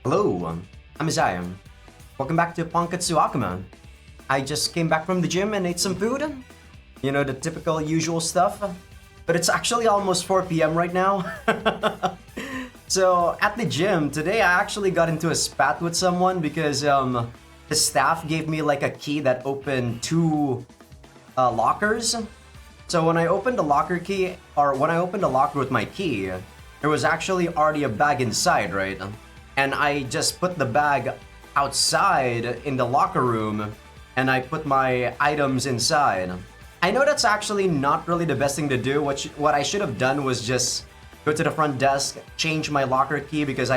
Hello, I'm Azai. Welcome back to Pankatsu Akuma. I just came back from the gym and ate some food. You know, the typical usual stuff. But it's actually almost 4 p.m. right now. So, at the gym, today I actually got into a spat with someone because the staff gave me like a key that opened two lockers. So when I opened the locker key, or when I opened the locker with my key, there was actually already a bag inside, right? And I just put the bag outside in the locker room and I put my items inside. I know that's actually not really the best thing to do. What I should have done was just go to the front desk, change my locker key because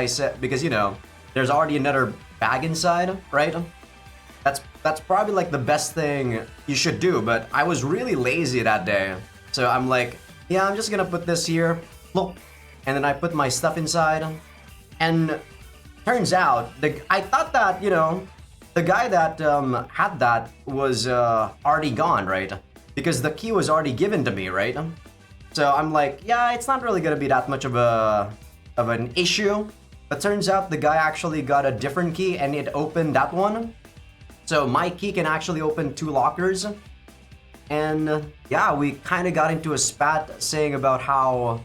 you know, there's already another bag inside, right? That's probably like the best thing you should do, but I was really lazy that day. So I'm like, yeah, I'm just gonna put this here, look, and then I put my stuff inside. And turns out, I thought that, you know, the guy that had that was already gone, right? Because the key was already given to me, right? So I'm like, yeah, it's not really gonna be that much of an issue. But turns out the guy actually got a different key and it opened that one. So my key can actually open two lockers. And yeah, we kind of got into a spat saying about how,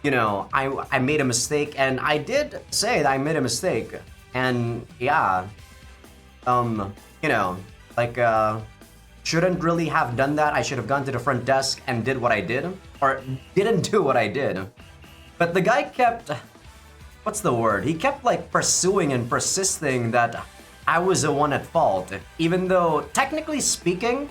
you know, I made a mistake, and I did say that I made a mistake. And yeah, you know, like, shouldn't really have done that. I should have gone to the front desk and did what I did, or didn't do what I did. But the guy kept, what's the word? He kept like pursuing and persisting that I was the one at fault, even though technically speaking,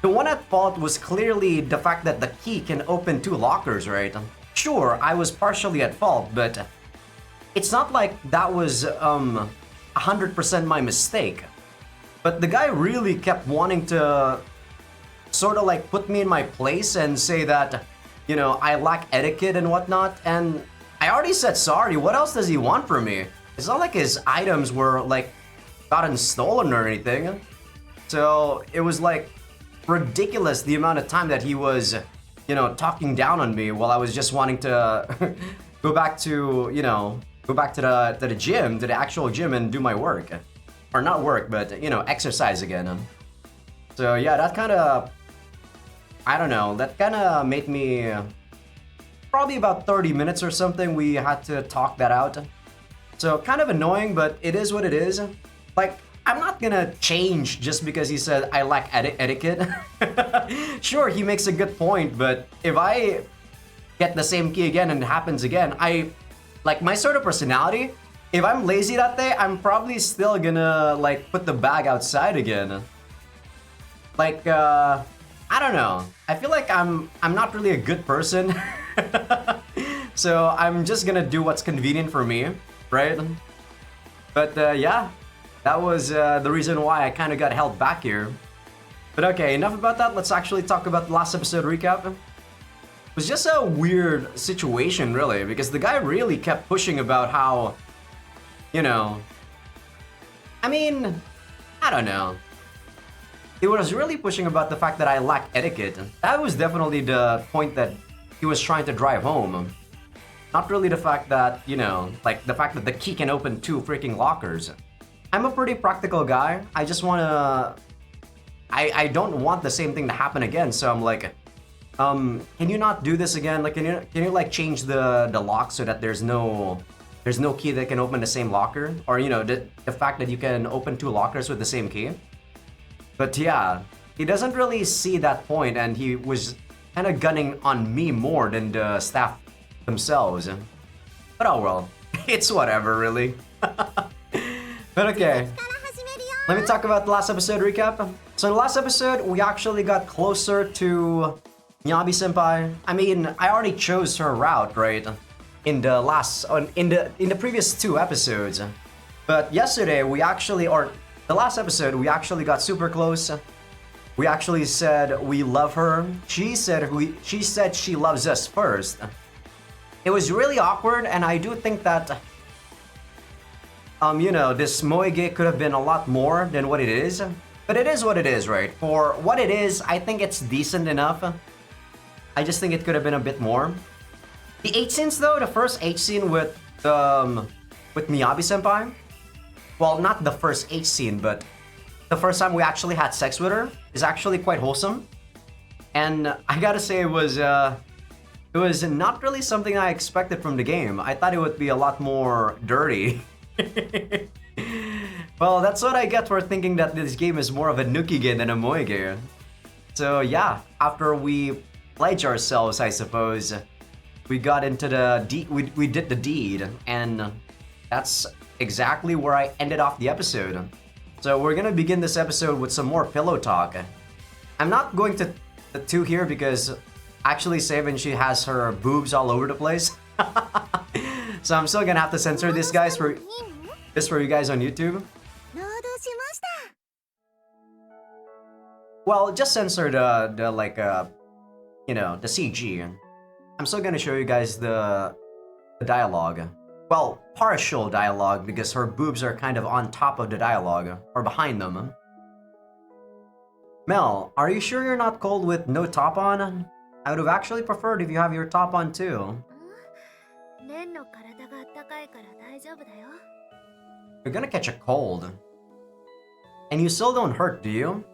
the one at fault was clearly the fact that the key can open two lockers, right? Sure, I was partially at fault, but it's not like that was 100% my mistake. But the guy really kept wanting to sort of like put me in my place and say that, you know, I lack etiquette and whatnot. And I already said sorry. What else does he want from me? It's not like his items were like gotten stolen or anything. So it was like ridiculous the amount of time that he was, you know, talking down on me while I was just wanting to go back to, you know, go back to the gym, to the actual gym and do my work. Or not work, but, you know, exercise again. So yeah, that kind of, I don't know, that kind of made me, probably about 30 minutes or something, we had to talk that out. So kind of annoying, but it is what it is. Like, I'm not gonna change just because he said I lack etiquette. Sure, he makes a good point, but if I get the same key again and it happens again, like my sort of personality, if I'm lazy that day, I'm probably still gonna like put the bag outside again. Like, I don't know. I feel like I'm not really a good person. So I'm just gonna do what's convenient for me, right? But yeah. That was the reason why I kind of got held back here. But okay, enough about that. Let's actually talk about the last episode recap. It was just a weird situation, really, because the guy really kept pushing about how, you know, I mean, I don't know. He was really pushing about the fact that I lack etiquette. That was definitely the point that he was trying to drive home. Not really the fact that, you know, like the fact that the key can open two freaking lockers. I'm a pretty practical guy. I just wanna... I don't want the same thing to happen again, so I'm like, can you not do this again? Like, can you like change the lock so that there's no key that can open the same locker? Or, you know, the fact that you can open two lockers with the same key? But yeah, he doesn't really see that point, and he was kind of gunning on me more than the staff themselves. But oh well, it's whatever, really. But okay, let me talk about the last episode recap. So in the last episode, we actually got closer to Miyabi-senpai. I mean, I already chose her route, right? In the previous two episodes. But yesterday, the last episode, we actually got super close. We actually said we love her. She said she loves us first. It was really awkward, and I do think that you know, this moege could have been a lot more than what it is. But it is what it is, right? For what it is, I think it's decent enough. I just think it could have been a bit more. The 8 scenes though, the first 8 scene with with Miyabi-senpai. Well, not the first H scene, but the first time we actually had sex with her is actually quite wholesome. And I gotta say it was not really something I expected from the game. I thought it would be a lot more dirty. Well, that's what I get for thinking that this game is more of a Nukige than a Moege. So yeah, after we pledged ourselves, I suppose, we got into the we did the deed, and that's exactly where I ended off the episode. So we're gonna begin this episode with some more pillow talk. I'm not going to here because actually Seven, she has her boobs all over the place. So I'm still gonna have to censor this, guys, for you guys on YouTube. Well, just censor the like you know, the CG. I'm still gonna show you guys the dialogue. Well, partial dialogue, because her boobs are kind of on top of the dialogue, or behind them. Mel, are you sure you're not cold with no top on? I would have actually preferred if you have your top on too. You're gonna catch a cold. And you still don't hurt, do you?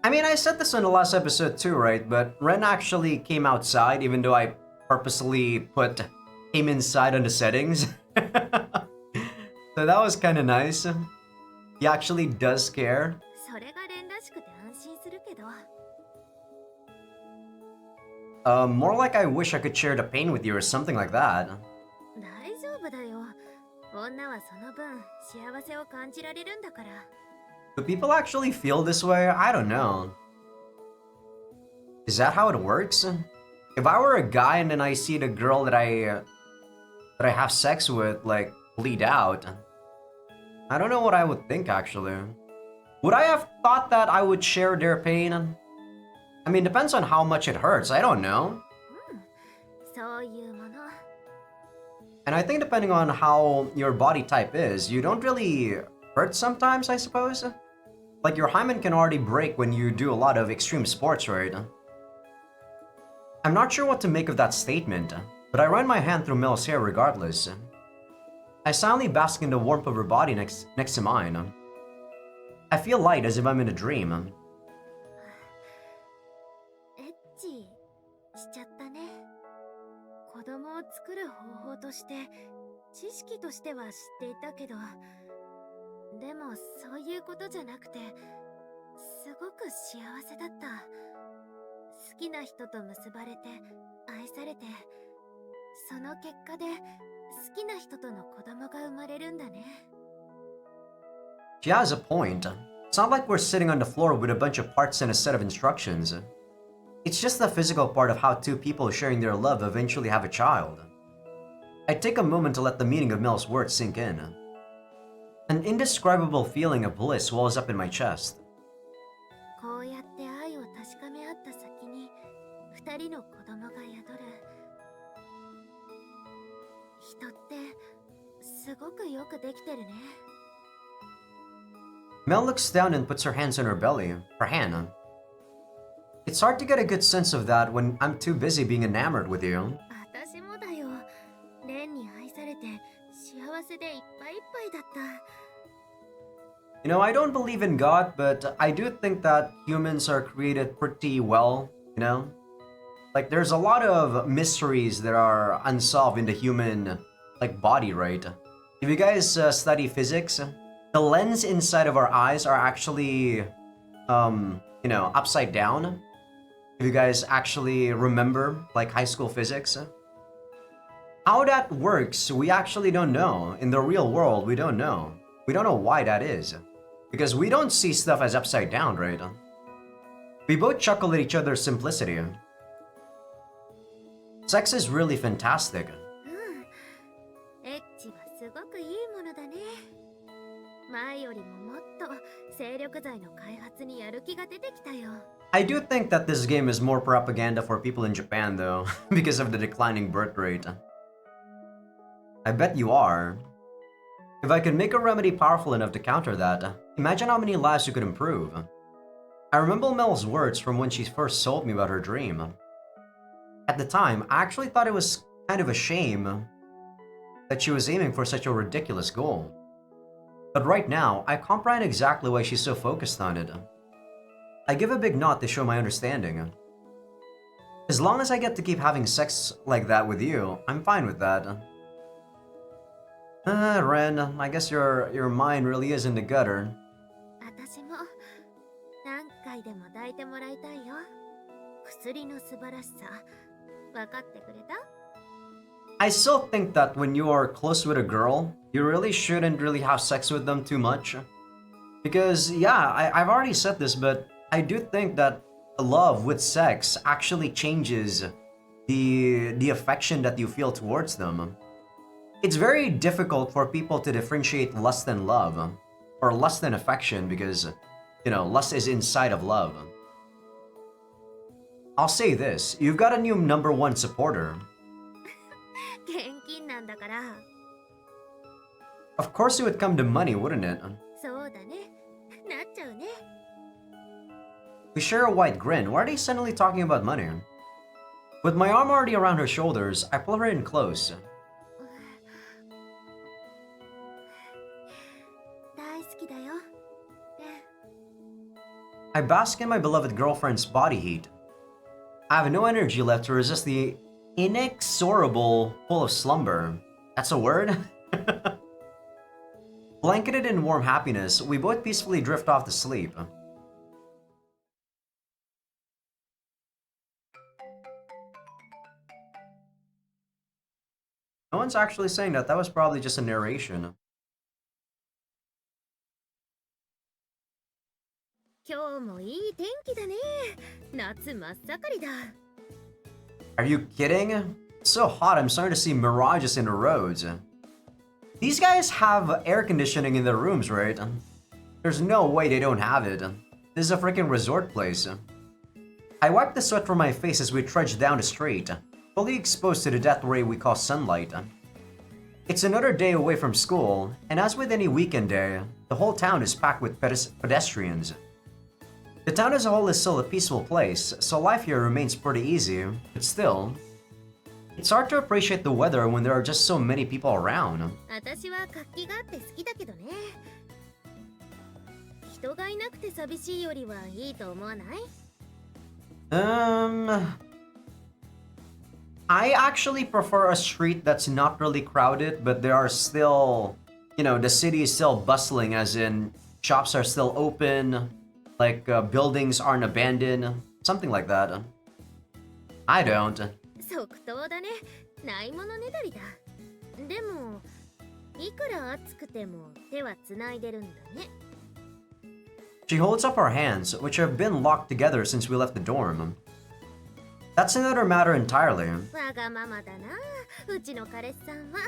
I mean, I said this in the last episode too, right? But Ren actually came outside, even though I purposely put him inside on the settings. So that was kind of nice. He actually does care. More like I wish I could share the pain with you or something like that. Do people actually feel this way? I don't know. Is that how it works? If I were a guy and then I see the girl that I have sex with, like, bleed out, I don't know what I would think, actually. Would I have thought that I would share their pain? I mean, depends on how much it hurts. I don't know. And I think depending on how your body type is, you don't really hurt sometimes, I suppose. Like, your hymen can already break when you do a lot of extreme sports, right? I'm not sure what to make of that statement, but I run my hand through Mel's hair regardless. I silently bask in the warmth of her body next to mine. I feel light as if I'm in a dream. She has a point. It's not like we're sitting on the floor with a bunch of parts and a set of instructions. It's just the physical part of how two people sharing their love eventually have a child. I take a moment to let the meaning of Mel's words sink in. An indescribable feeling of bliss wells up in my chest. Mel looks down and puts her hands on her belly, her hand. It's hard to get a good sense of that when I'm too busy being enamored with you. You know, I don't believe in God, but I do think that humans are created pretty well, you know? Like, there's a lot of mysteries that are unsolved in the human, like, body, right? If you guys study physics, the lens inside of our eyes are actually, you know, upside down. If you guys actually remember, like, high school physics. How that works, we actually don't know. In the real world, we don't know. We don't know why that is. Because we don't see stuff as upside down, right? We both chuckle at each other's simplicity. Sex is really fantastic. I do think that this game is more propaganda for people in Japan, though, because of the declining birth rate. I bet you are. If I could make a remedy powerful enough to counter that, imagine how many lives you could improve. I remember Mel's words from when she first told me about her dream. At the time, I actually thought it was kind of a shame that she was aiming for such a ridiculous goal. But right now, I comprehend exactly why she's so focused on it. I give a big nod to show my understanding. As long as I get to keep having sex like that with you, I'm fine with that. Ren, I guess your mind really is in the gutter. 私も何回でも抱いてもらいたいよ。薬の素晴らしさ、分かってくれた？ I still think that when you are close with a girl, you really shouldn't really have sex with them too much. Because, yeah, I've already said this, but I do think that love with sex actually changes the affection that you feel towards them. It's very difficult for people to differentiate lust and love, or lust and affection, because, you know, lust is inside of love. I'll say this, you've got a new #1 supporter. 現金なんだから。Of course it would come to money, wouldn't it? そうだね。なっちゃうね。We share a wide grin. Why are they suddenly talking about money? With my arm already around her shoulders, I pull her in close. 大好きだよ。I bask in my beloved girlfriend's body heat. I have no energy left to resist the inexorable pull of slumber. That's a word? Blanketed in warm happiness, we both peacefully drift off to sleep. No one's actually saying that. That was probably just a narration. 今日もいい天気だね。夏真っ盛りだ。Are you kidding? It's so hot, I'm starting to see mirages in the roads. These guys have air conditioning in their rooms, right? There's no way they don't have it. This is a freaking resort place. I wipe the sweat from my face as we trudge down the street, fully exposed to the death ray we call sunlight. It's another day away from school, and as with any weekend day, the whole town is packed with pedestrians. The town as a whole is still a peaceful place, so life here remains pretty easy, but still, it's hard to appreciate the weather when there are just so many people around. 私は活気があって好きだけどね。人がいなくて寂しいよりはいいと思わない？ I actually prefer a street that's not really crowded, but there are still, you know, the city is still bustling, as in shops are still open, like buildings aren't abandoned, something like that. I don't. 即答だね。ないものねだりだ。でも、いくら暑くても手はつないでるんだね。She holds up her hands, which have been locked together since we left the dorm. That's another matter entirely. わがままだな、うちの彼氏さんは。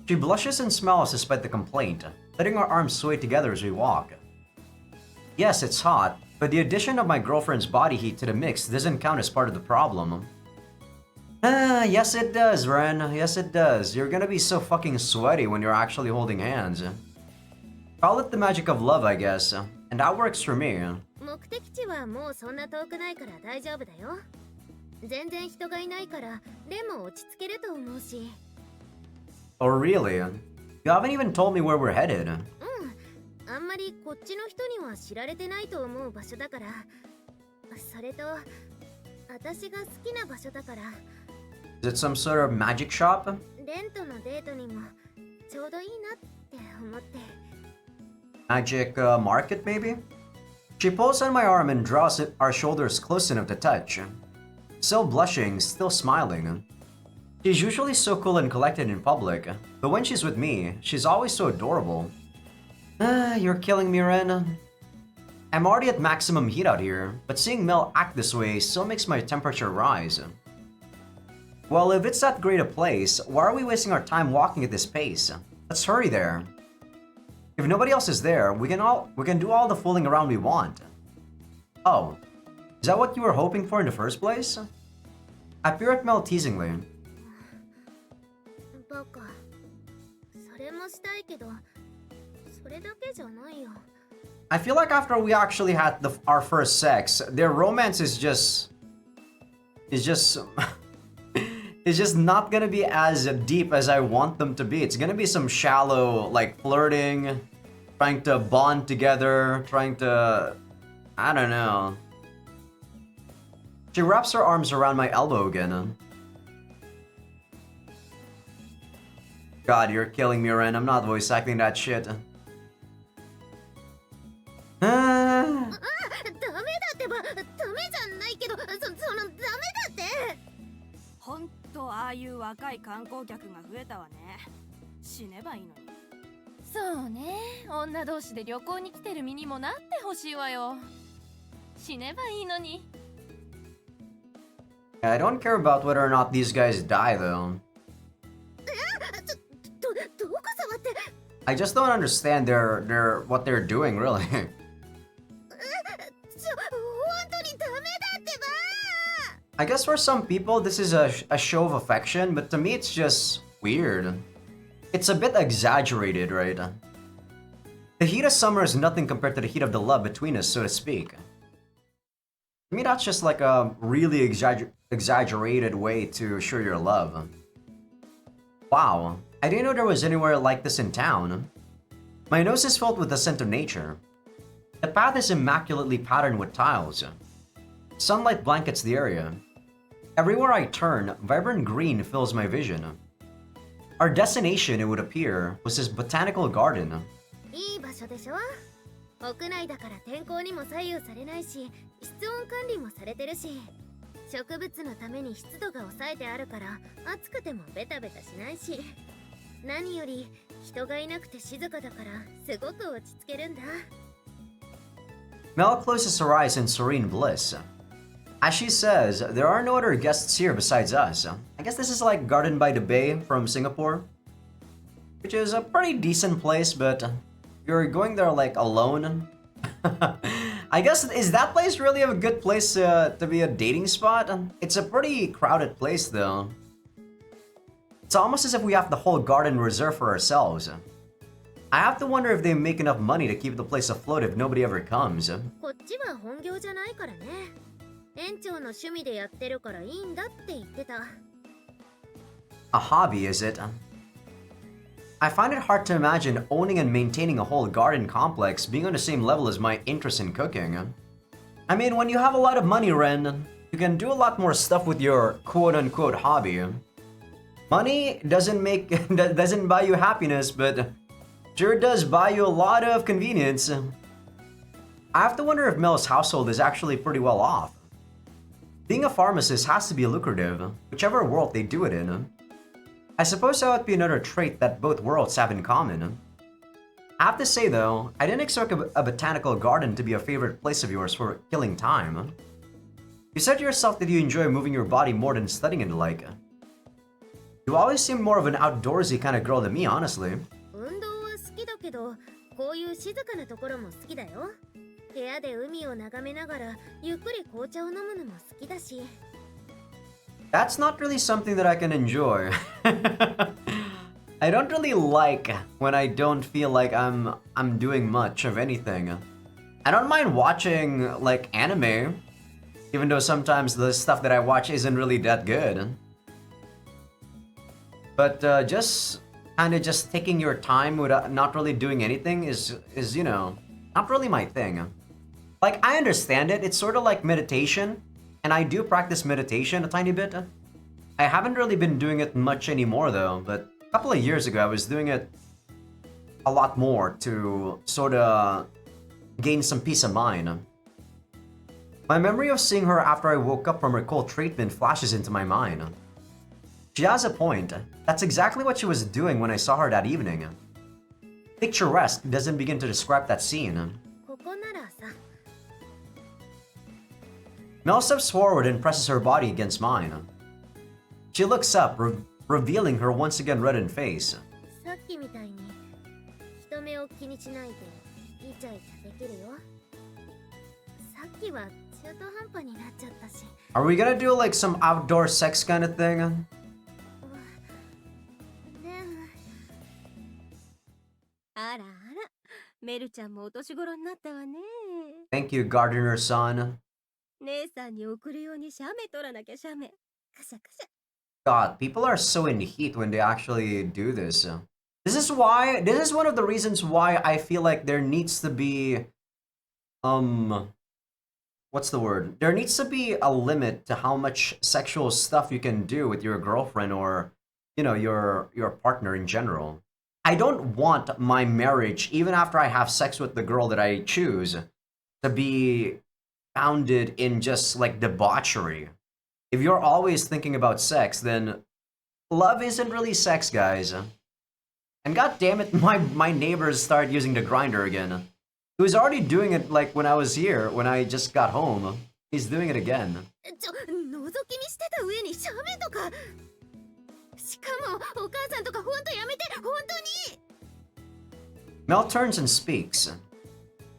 She blushes and smiles despite the complaint, letting our arms sway together as we walk. Yes, it's hot, but the addition of my girlfriend's body heat to the mix doesn't count as part of the problem. Yes it does, Ren. Yes it does. You're gonna be so fucking sweaty when you're actually holding hands. Call it the magic of love, I guess, and that works for me. 目的地はもうそんな遠くないから大丈夫だよ。全然人がいないからレも落ち着けると思うし。Oh really? You haven't even told me where we're headed. あんまりこっちの人には知られてないと思う場所だから。それと、私が好きな場所だから。Is it some sort of magic shop? レンとのデートにもちょうどいいなって思って。Magic market, maybe? She pulls on my arm and draws our shoulders close enough to touch. Still blushing, still smiling. She's usually so cool and collected in public, but when she's with me, she's always so adorable. You're killing me, Ren. I'm already at maximum heat out here, but seeing Mel act this way still makes my temperature rise. Well, if it's that great a place, why are we wasting our time walking at this pace? Let's hurry there. If nobody else is there, we can do all the fooling around we want. Oh, is that what you were hoping for in the first place? I peer at Mel teasingly. バカ。それもしたいけど、それだけじゃないよ。I feel like after we actually had our first sex, their romance is just is just not gonna be as deep as I want them to be. It's gonna be some shallow, like flirting, trying to bond together, trying to, I don't know. She wraps her arms around my elbow again. God, you're killing me, Ren. I'm not voice acting that shit. ダメだってば、ダメじゃないけど、そのダメだって。ほんとああいう若い観光客が増えたわね。死ねばいいのに。そうね、女同士で旅行に来てる身にもなってほしいわよ。死ねばいいのに。I don't care about whether or not these guys die, though. どこ触って。I just don't understand what they're doing, really. 本当にダメだってば。 I guess for some people this is a show of affection, but to me it's just weird. It's a bit exaggerated, right? The heat of summer is nothing compared to the heat of the love between us, so to speak. To me that's just like a really exaggerated way to show your love. Wow, I didn't know there was anywhere like this in town. My nose is filled with the scent of nature. The path is immaculately patterned with tiles. Sunlight blankets the area. Everywhere I turn, vibrant green fills my vision. Our destination, it would appear, was this botanical garden. いい場所でしょ。屋内だから天候にも左右されないし、室温管理もされてるし、植物のために湿度が抑えてあるから暑くてもベタベタしないし、何より人がいなくて静かだからすごく落ち着けるんだ。Mel closes her eyes in serene bliss. As she says, there are no other guests here besides us. I guess this is like Garden by the Bay from Singapore, which is a pretty decent place, but you're going there like alone. I guess, is that place really a good place to be a dating spot? It's a pretty crowded place though. It's almost as if we have the whole garden reserved for ourselves. I have to wonder if they make enough money to keep the place afloat if nobody ever comes. こっちは本業じゃないからね。園長の趣味でやってるからいいんだって言ってた。A hobby, is it? I find it hard to imagine owning and maintaining a whole garden complex being on the same level as my interest in cooking. I mean, when you have a lot of money, Ren, you can do a lot more stuff with your quote-unquote hobby. Money doesn't buy you happiness, but sure does buy you a lot of convenience. I have to wonder if Mel's household is actually pretty well off. Being a pharmacist has to be lucrative, whichever world they do it in. I suppose that would be another trait that both worlds have in common. I have to say though, I didn't expect a botanical garden to be a favorite place of yours for killing time. You said to yourself that you enjoy moving your body more than studying and the like. You always seem more of an outdoorsy kind of girl to me, honestly. 運動は好きだけど、こういう静かなところも好きだよ。部屋で海を眺めながらゆっくり紅茶を飲むのも好きだし。That's not really something that I can enjoy. I don't really like when I don't feel like I'm doing much of anything. I don't mind watching like anime, even though sometimes the stuff that I watch isn't really that good. But just kind of just taking your time without not really doing anything is you know, not really my thing. Like, I understand it. It's sort of like meditation, and I do practice meditation a tiny bit. I haven't really been doing it much anymore though, but a couple of years ago I was doing it a lot more to sort of gain some peace of mind. My memory of seeing her after I woke up from her cold treatment flashes into my mind. She has a point. That's exactly what she was doing when I saw her that evening. Picturesque doesn't begin to describe that scene. ここならさ。 Mel steps forward and presses her body against mine. She looks up, revealing her once again reddened face. さっきみたいに人目を気にしないでイチャイチャできるよ。さっきは中途半端になっちゃったし。 Are we gonna do like some outdoor sex kind of thing? ねえ。あらあら、メルちゃんもお年頃になったわね。 Thank you, gardener son. 姉さんに送るように写メ撮らなきゃ写メ。カシャカシャ。 God, people are so in heat when they actually do this. This is one of the reasons why I feel like there needs to be, what's the word? There needs to be a limit to how much sexual stuff you can do with your girlfriend or, you know, your partner in general. I don't want my marriage, even after I have sex with the girl that I choose, to be founded in just like debauchery. If you're always thinking about sex, then love isn't really sex, guys. And god damn it, my neighbors started using the grinder again. He was already doing it like when I was here, when I just got home. He's doing it again. 覗き見してた上に写メとか。しかもお母さんとかほんとやめて、本当に。 Mel turns and speaks.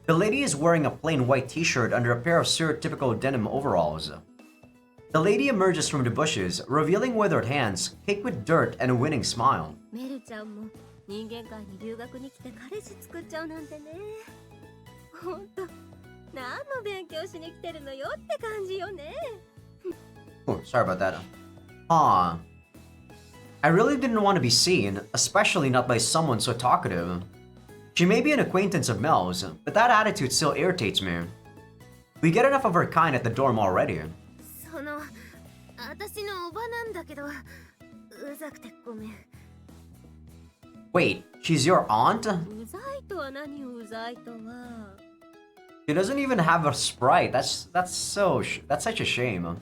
The lady is wearing a plain white t-shirt under a pair of stereotypical denim overalls. The lady emerges from the bushes, revealing withered hands, caked with dirt and a winning smile. メルちゃんも人間界に留学に来て彼氏作っちゃうなんてね。ほんと、何の勉強しに来てるのよって感じよね。 Oh, sorry about that. Aw. I really didn't want to be seen, especially not by someone so talkative. She may be an acquaintance of Mel's, but that attitude still irritates me. We get enough of her kind at the dorm already. その、私のおばなんだけど、うざくてごめん。 Wait, she's your aunt? うざいとは何うざいとは。 She doesn't even have a sprite. That's such a shame.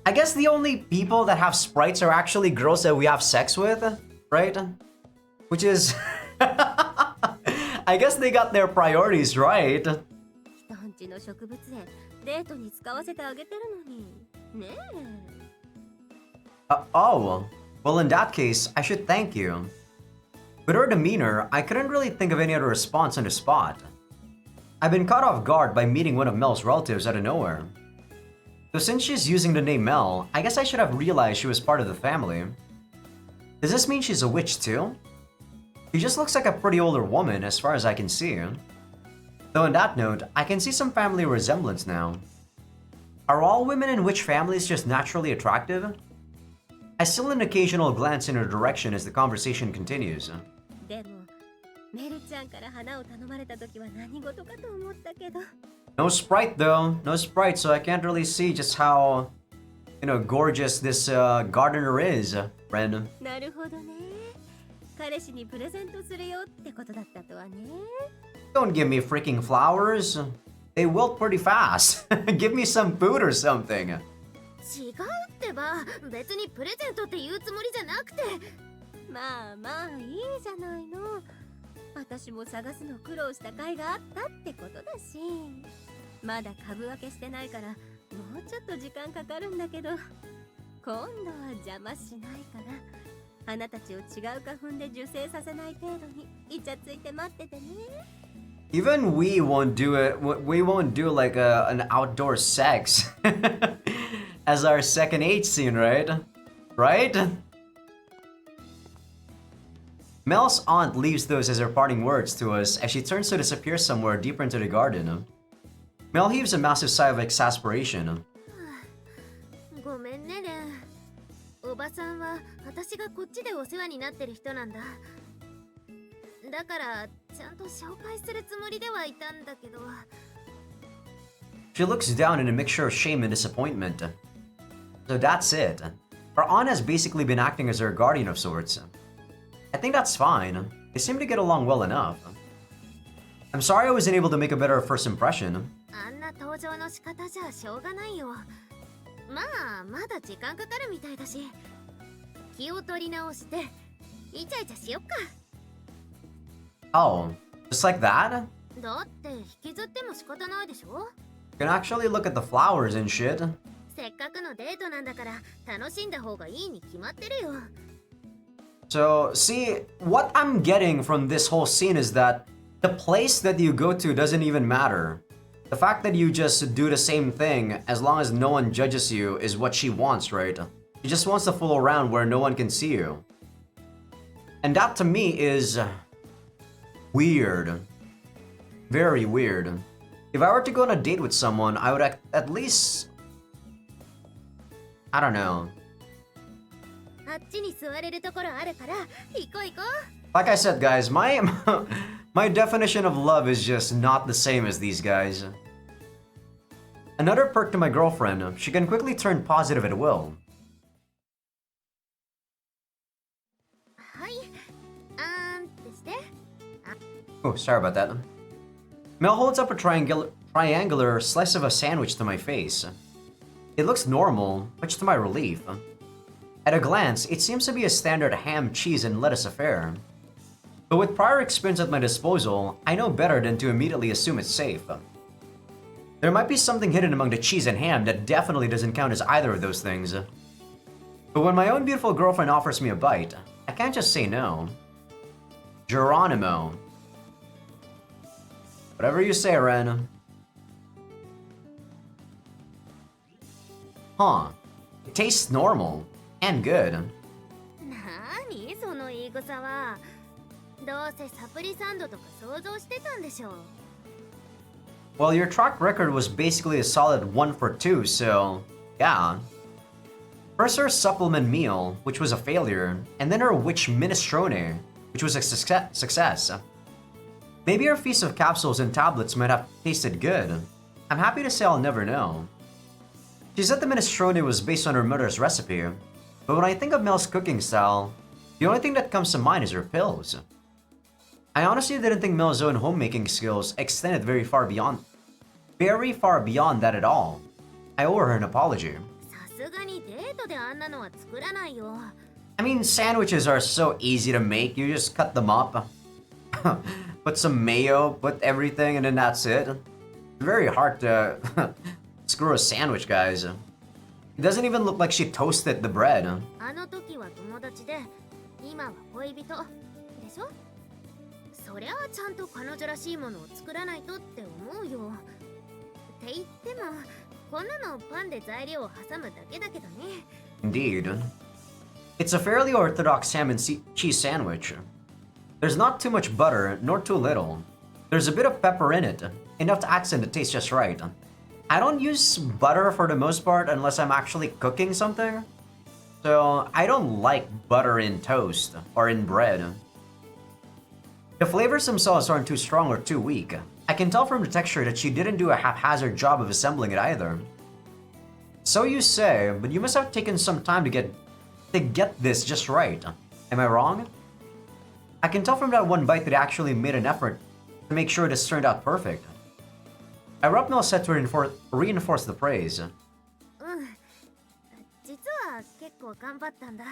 I guess the only people that have sprites are actually girls that we have sex with, right? Which is... I guess they got their priorities right. 人んちの植物園、デートに使わせてあげてるのに。ねえ。Oh, well in that case, I should thank you. With her demeanor, I couldn't really think of any other response on the spot. I've been caught off guard by meeting one of Mel's relatives out of nowhere. So since she's using the name Mel, I guess I should have realized she was part of the family. Does this mean she's a witch too? She just looks like a pretty older woman as far as I can see. Though on that note, I can see some family resemblance now. Are all women in witch families just naturally attractive? I steal an occasional glance in her direction as the conversation continues. でも、メルちゃんから花を頼まれた時は何事かと思ったけど。 No sprite though, no sprite, so I can't really see just how, you know, gorgeous this gardener is, friend. なるほどね。彼氏にプレゼントするよってことだったとはね。 Don't give me freaking flowers. They wilt pretty fast. Give me some food or something. 違うってば、別にプレゼントって言うつもりじゃなくて。まあまあいいじゃないの。私も探すの苦労した甲斐があったってことだし。まだ株分けしてないからもうちょっと時間かかるんだけど、今度は邪魔しないから。花たちを違う花粉で受精させない程度にイチャついて待っててね。 Even we won't do it. We won't do like an outdoor sex as our second H scene, right? Right? Mel's aunt leaves those as her parting words to us as she turns to disappear somewhere deeper into the garden. Mel heaves a massive sigh of exasperation. ごめんねレン。おばさんは私がこっちでお世話になってる人なんだ。だからちゃんと紹介するつもりではいたんだけど。 She looks down in a mixture of shame and disappointment. So that's it. Her aunt has basically been acting as her guardian of sorts. I think that's fine. They seem to get along well enough. I'm sorry I wasn't able to make a better first impression. あんな登場の仕方じゃしょうがないよ。まあまだ時間かかるみたいだし、気を取り直してイチャイチャしよっか。 Oh, just like that? だって引きずっても仕方ないでしょ。 You can actually look at the flowers and shit. せっかくのデートなんだから楽しんだ方がいいに決まってるよ。 So, see, what I'm getting from this whole scene is that the place that you go to doesn't even matter. The fact that you just do the same thing as long as no one judges you is what she wants, right? She just wants to fool around where no one can see you. And that to me is weird. very weird. If I were to go on a date with someone, I would at least... I don't know. あっちに座れるところあるから行こう行こう。 Like I said, guys, my my definition of love is just not the same as these guys. Another perk to my girlfriend, she can quickly turn positive at will. はい。ってして。 Oh, sorry about that. Mel holds up a triangular slice of a sandwich to my face. It looks normal, much to my relief. At a glance, it seems to be a standard ham, cheese, and lettuce affair. But with prior experience at my disposal, I know better than to immediately assume it's safe. There might be something hidden among the cheese and ham that definitely doesn't count as either of those things. But when my own beautiful girlfriend offers me a bite, I can't just say no. Geronimo. Whatever you say, Ren. Huh. It tastes normal. And good. なにその言い草は。どうせサプリサンドとか想像してたんでしょう。 Well, your track record was basically a solid 1 for 2, so yeah. First her supplement meal, which was a failure, and then her witch minestrone, which was a success. Maybe her feast of capsules and tablets might have tasted good. I'm happy to say I'll never know. She said the minestrone was based on her mother's recipe, but when I think of Mel's cooking style, the only thing that comes to mind is her pills. I honestly didn't think Mel's own homemaking skills extended very far beyond that at all. I owe her an apology. さすがにデートであんなのは作らないよ。 I mean, sandwiches are so easy to make. You just cut them up, put some mayo, put everything, and then that's it. It's very hard to screw a sandwich, guys. It doesn't even look like she toasted the bread. あの時は友達で、今は恋人でしょ。そりゃあちゃんと彼女らしいものを作らないとって思うよ。って言っても、こんなのパンで材料を挟むだけだけどね。 Indeed. It's a fairly orthodox ham and cheese sandwich. There's not too much butter, nor too little. There's a bit of pepper in it, enough to accent the taste just right. I don't use butter for the most part unless I'm actually cooking something. So I don't like butter in toast or in bread. The flavors themselves aren't too strong or too weak. I can tell from the texture that she didn't do a haphazard job of assembling it either. So you say, but you must have taken some time to get this just right. Am I wrong? I can tell from that one bite that I actually made an effort to make sure this turned out perfect. I rubbed Mel's head to reinforce the praise. 実は結構頑張ったんだ。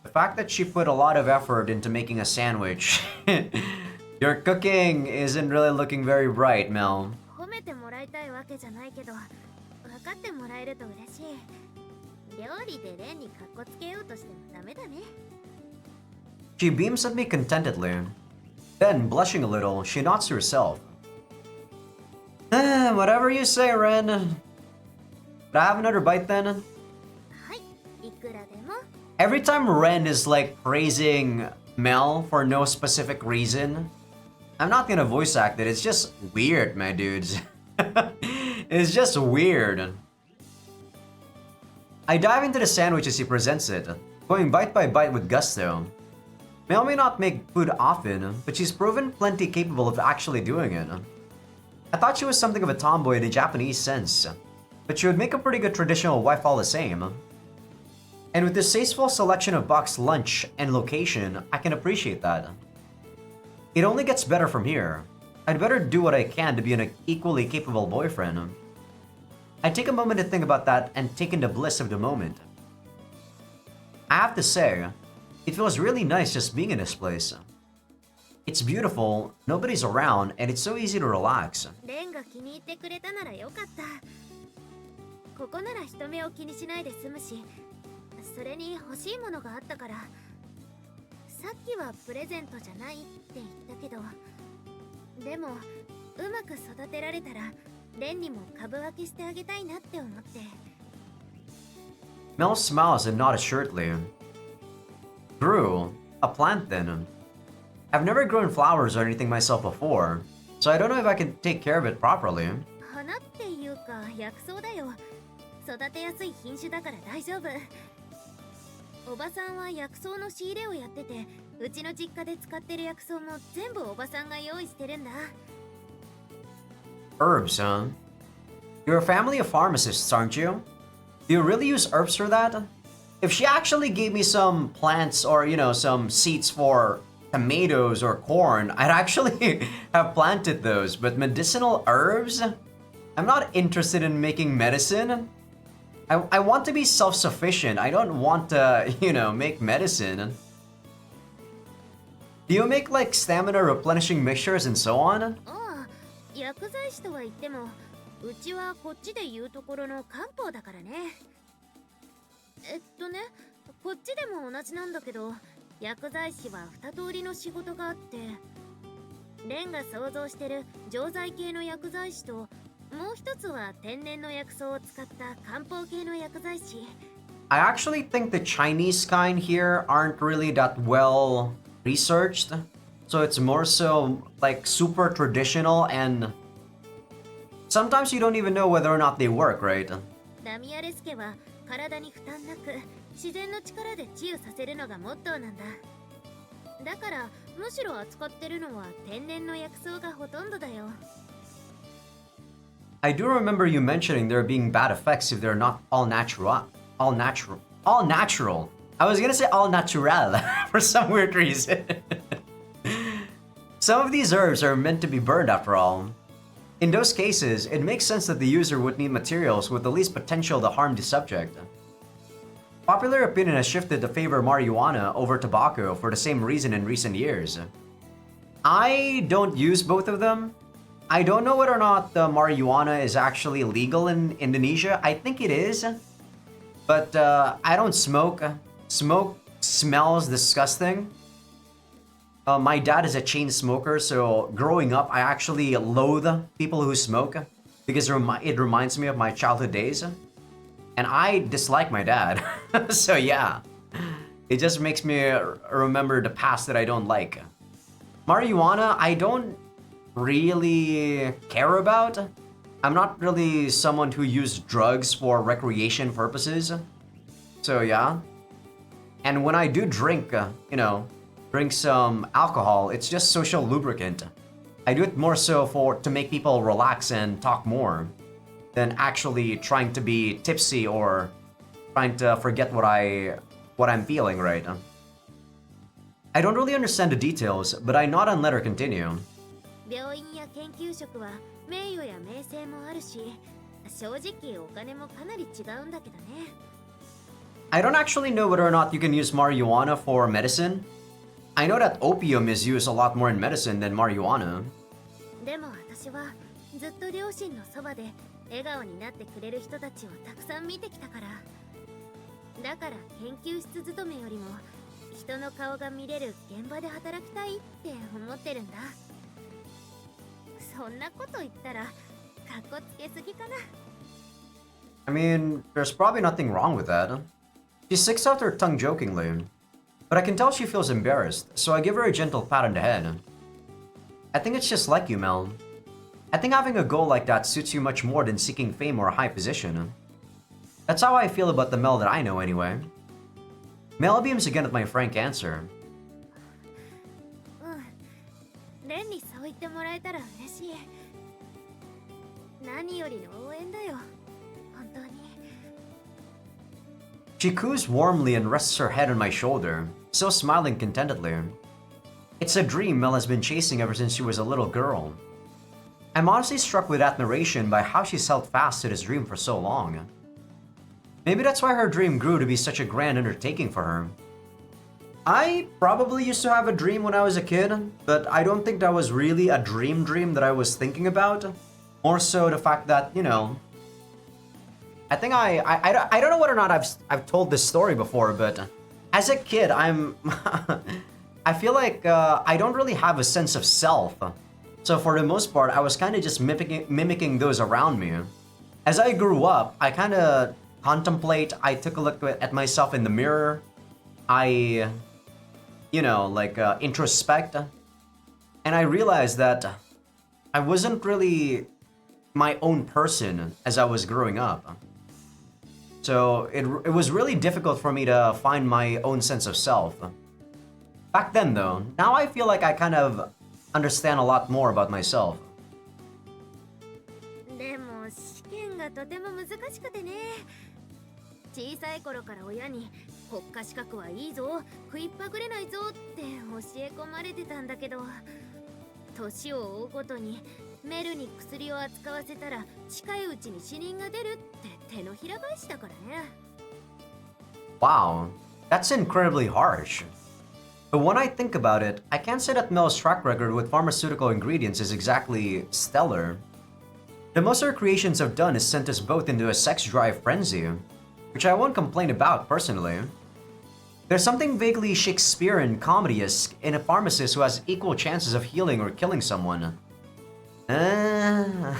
The fact that she put a lot of effort into making a sandwich. Your cooking isn't really looking very bright, Mel. 褒めてもらいたいわけじゃないけど、分かってもらえると嬉しい。料理でレンにカッコつけようとしてもダメだね。 She beams at me contentedly. Then, blushing a little, she nods to herself. Whatever you say, Ren. Could I have another bite then? はい、いくらでも。 Every time Ren is like praising Mel for no specific reason, I'm not gonna voice act it. It's just weird, my dudes. It's just weird. I dive into the sandwich as he presents it, going bite by bite with gusto. Mel may not make food often, but she's proven plenty capable of actually doing it. I thought she was something of a tomboy in the Japanese sense, but she would make a pretty good traditional wife all the same. And with this tasteful selection of boxed lunch and location, I can appreciate that. It only gets better from here. I'd better do what I can to be an equally capable boyfriend. I take a moment to think about that and take in the bliss of the moment. I have to say, it feels really nice just being in this place. It's beautiful, nobody's around, and it's so easy to relax. レンが気に入ってくれたならよかった。ここなら人目を気にしないで済むし、それに欲しいものがあったから。さっきはプレゼントじゃないって言ったけど、でもうまく育てられたらレンにも株分けしてあげたいなって思って。 Mel smiles and nods assuredly. True, a plant then. I've never grown flowers or anything myself before, so I don't know if I can take care of it properly. 花っていうか薬草だよ。育てやすい品種だから大丈夫。おばさんは薬草の仕入れをやってて、うちの実家で使ってる薬草も全部おばさんが用意してるんだ。Herbs, huh? You're a family of pharmacists, aren't you? Do you really use herbs for that? If she actually gave me some plants or, some seeds for tomatoes or corn, I'd actually have planted those. But medicinal herbs? I'm not interested in making medicine. I want to be self-sufficient. I don't want to, make medicine. Do you make like stamina replenishing mixtures and so on? ああ、薬剤師とは言っても、うちはこっちで言うところの漢方だからね。こっちでも同じなんだけど、薬剤師は2通りの仕事があって、レンが想像してる錠剤系の薬剤師と、もう一つは天然の薬草を使った漢方系の薬剤師。I actually think the Chinese kind here aren't really that well researched. So it's more so like super traditional and sometimes you don't even know whether or not they work, right? ダミアレス家は体に負担なく自然の力で治癒させるのがモットーなんだ。だからむしろ扱ってるのは天然の薬草がほとんどだよ。I do remember you mentioning there being bad effects if they're not all natural. All natural. All natural. I was gonna say all natural for some weird reason. Some of these herbs are meant to be burned after all. In those cases, it makes sense that the user would need materials with the least potential to harm the subject. Popular opinion has shifted to favor marijuana over tobacco for the same reason in recent years. I don't use both of them. I don't know whether or not the marijuana is actually legal in Indonesia. I think it is. But I don't smoke. Smoke smells disgusting. My dad is a chain smoker, so growing up, I actually loathe people who smoke because it reminds me of my childhood days. And I dislike my dad. So yeah, it just makes me remember the past that I don't like. Marijuana, I don't really care about. I'm not really someone who uses drugs for recreation purposes. So yeah. And when I do drink, drink some alcohol, it's just social lubricant. I do it more so to make people relax and talk more than actually trying to be tipsy or trying to forget what I'm feeling, right? I don't really understand the details, but I nod and let her continue. 病院や研究職は名誉や名声もあるし、正直お金もかなり違うんだけどね。I don't actually know whether or not you can use marijuana for medicine. I know that opium is used a lot more in medicine than marijuana. でも私はずっと両親のそばで笑顔になってくれる人たちをたくさん見てきたから。だから研究室勤めよりも人の顔が見れる現場で働きたいって思ってるんだ。そんなこと言ったらかっこつけすぎかな。I mean, there's probably nothing wrong with that. She sticks out her tongue jokingly. But I can tell she feels embarrassed, so I give her a gentle pat on the head. I think it's just like you, Mel. I think having a goal like that suits you much more than seeking fame or a high position. That's how I feel about the Mel that I know anyway. Mel beams again at my frank answer. レンにそう言ってもらえたら嬉しい。何よりの応援だよ。本当に。She coos warmly and rests her head on my shoulder, still smiling contentedly. It's a dream Mel has been chasing ever since she was a little girl. I'm honestly struck with admiration by how she's held fast to this dream for so long. Maybe that's why her dream grew to be such a grand undertaking for her. I probably used to have a dream when I was a kid, but I don't think that was really a dream that I was thinking about. More so the fact that, I think I don't know whether or not I've told this story before, but as a kid, I feel like I don't really have a sense of self. So for the most part, I was kind of just mimicking those around me. As I grew up, I kind of I took a look at myself in the mirror. I, introspect. And I realized that I wasn't really my own person as I was growing up. So it was really difficult for me to find my own sense of self. Back then though, now I feel like I kind of understand a lot more about myself. でも試験がとても難しくてね。小さい頃から親に国家資格はいいぞ、食いっぱぐれないぞって教え込まれてたんだけど、年を追うごとにメルに薬を扱わせたら近いうちに死人が出るって手のひら返しだからね。Wow, that's incredibly harsh. But when I think about it, I can't say that Mel's track record with pharmaceutical ingredients is exactly stellar. The most her creations have done is sent us both into a sex drive frenzy, which I won't complain about personally. There's something vaguely Shakespearean comedy-esque in a pharmacist who has equal chances of healing or killing someone. I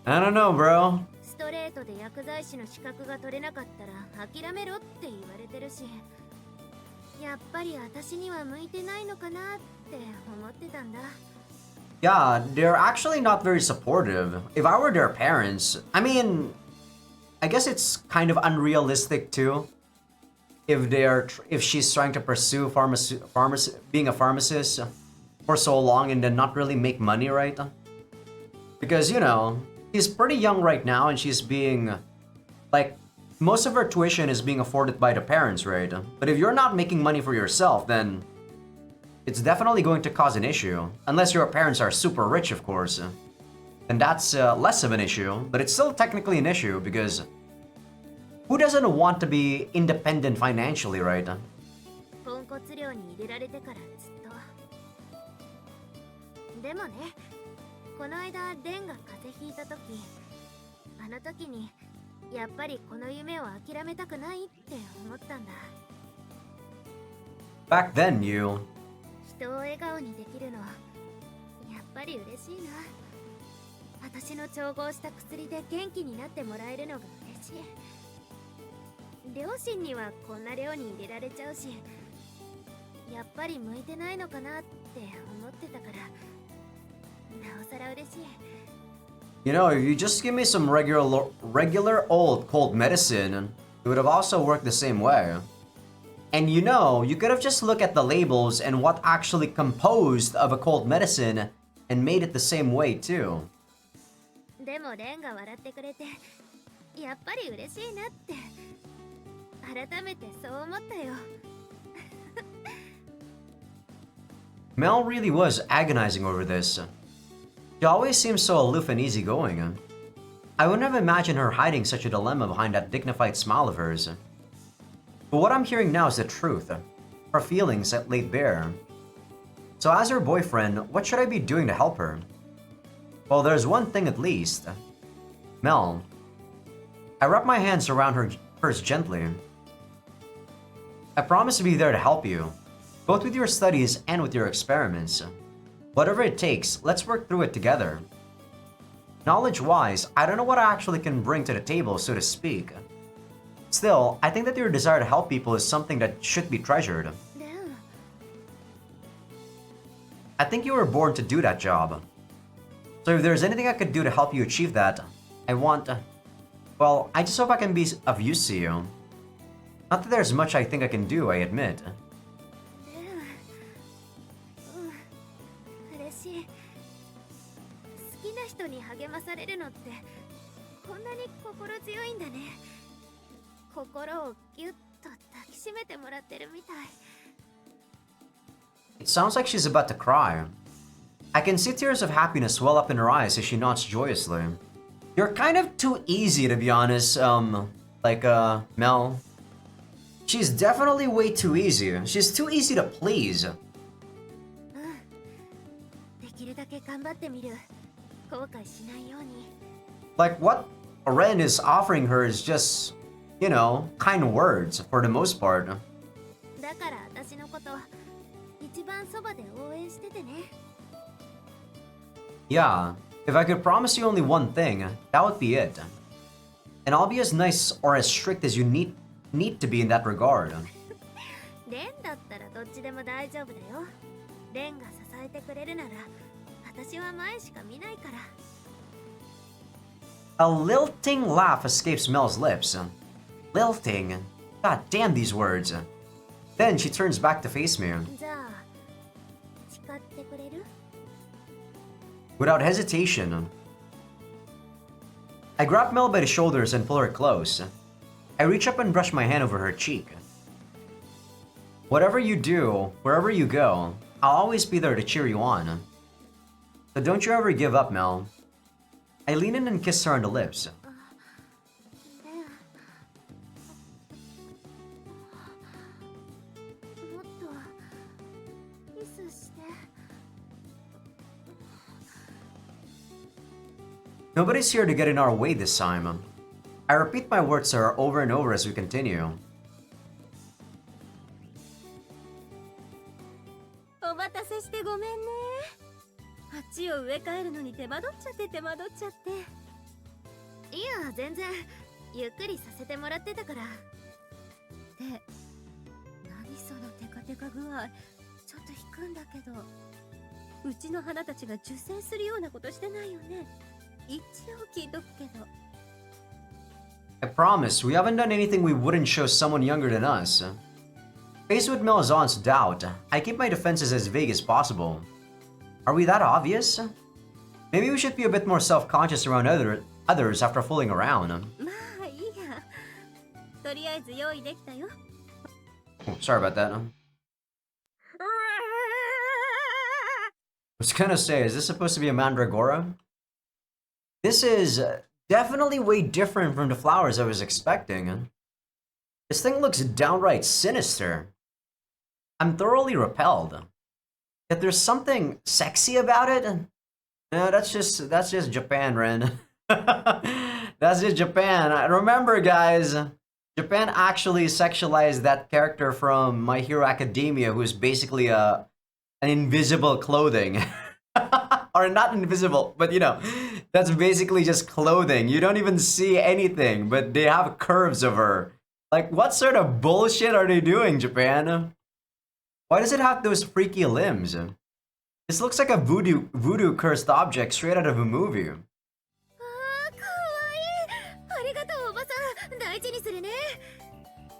don't know, bro. ストレートで薬剤師の資格が取れなかったら諦めろって言われてるし、やっぱり私には向いてないのかなって思ってたんだ。Yeah, they're actually not very supportive. If I were their parents, I mean, I guess it's kind of unrealistic too. If she's trying to pursue being a pharmacist for so long and then not really make money, right? Because, you know, she's pretty young right now and she's being, like, most of her tuition is being afforded by the parents, right? But if you're not making money for yourself, then it's definitely going to cause an issue. Unless your parents are super rich, of course. Then that's less of an issue, but it's still technically an issue because who doesn't want to be independent financially, right? ポンコツ寮に入れられてからずっと。でもね、この間レンが風邪ひいた時、あの時にやっぱりこの夢を諦めたくないって思ったんだ。Back then, you... 人を笑顔にできるの、やっぱり嬉しいな。私の調合した薬で元気になってもらえるのが嬉しい。両親にはこんな寮に入れられちゃうし、やっぱり向いてないのかなって思ってたから、なおさら嬉しい。You know, if you just give me some regular old cold medicine, it would have also worked the same way. And you know, you could have just looked at the labels and what actually composed of a cold medicine and made it the same way too. でもレンが笑ってくれて、やっぱり嬉しいなって。改めてそう思ったよ。Mel really was agonizing over this. She always seems so aloof and easygoing. I wouldn't have imagined her hiding such a dilemma behind that dignified smile of hers. But what I'm hearing now is the truth. Her feelings that laid bare. So as her boyfriend, what should I be doing to help her? Well, there's one thing at least. Mel. I wrap my hands around hers gently. I promise to be there to help you, both with your studies and with your experiments. Whatever it takes, let's work through it together. Knowledge-wise, I don't know what I actually can bring to the table, so to speak. Still, I think that your desire to help people is something that should be treasured. I think you were born to do that job. So if there's anything I could do to help you achieve that, well, I just hope I can be of use to you. Not that there's much I think I can do, I admit. 嬉しい。好きな人に励まされるのってこんなに心強いんだね。心をギュッと抱きしめてもらってるみたい。It sounds like she's about to cry. I can see tears of happiness well up in her eyes as she nods joyously. You're kind of too easy, to be honest, Mel. She's definitely way too easy. She's too easy to please. できるだけ頑張ってみる。後悔しないように。Like, what Ren is offering her is just, you know, kind words for the most part. だから私のこと一番そばで応援しててね。Yeah, if I could promise you only one thing, that would be it. And I'll be as nice or as strict as you need to be in that regard. レンだったらどっちでも大丈夫だよ。レンが支えてくれるなら私は前しか見ないから。 A lilting laugh escapes Mel's lips. Lilting? God damn these words. Then she turns back to face me. じゃあ誓ってくれる？ Without hesitation, I grab Mel by the shoulders and pull her close. I reach up and brush my hand over her cheek. Whatever you do, wherever you go, I'll always be there to cheer you on. So don't you ever give up, Mel. I lean in and kiss her on the lips. もっとキスして。 Nobody's here to get in our way this time. I repeat my words to her over and over as we continue. お待たせしてごめんね。鉢を植え替えるのに手間取っちゃって。いや全然ゆっくりさせてもらってたから。で、何そのテカテカ具合。ちょっと引くんだけど。うちの花たちが受精するようなことしてないよね。一応聞いとくけど。 I promise, we haven't done anything we wouldn't show someone younger than us. Faced with Malazan's doubt, I keep my defenses as vague as possible. Are we that obvious? Maybe we should be a bit more self-conscious around others after fooling around. まあいいや。とりあえず用意できたよ。 Oh, sorry about that. I was gonna say, is this supposed to be a mandragora? This is definitely way different from the flowers I was expecting. This thing looks downright sinister. I'm thoroughly repelled. Yet there's something sexy about it. No, that's just Japan, Ren. That's just Japan. Remember, guys, Japan actually sexualized that character from My Hero Academia, who's basically an invisible clothing. Or not invisible, but you know, that's basically just clothing. You don't even see anything, but they have curves of her. Like, what sort of bullshit are they doing, Japan? Why does it have those freaky limbs? This looks like a voodoo cursed object straight out of a movie. あー、かわいい。ありがとうおばさん。大事にするね。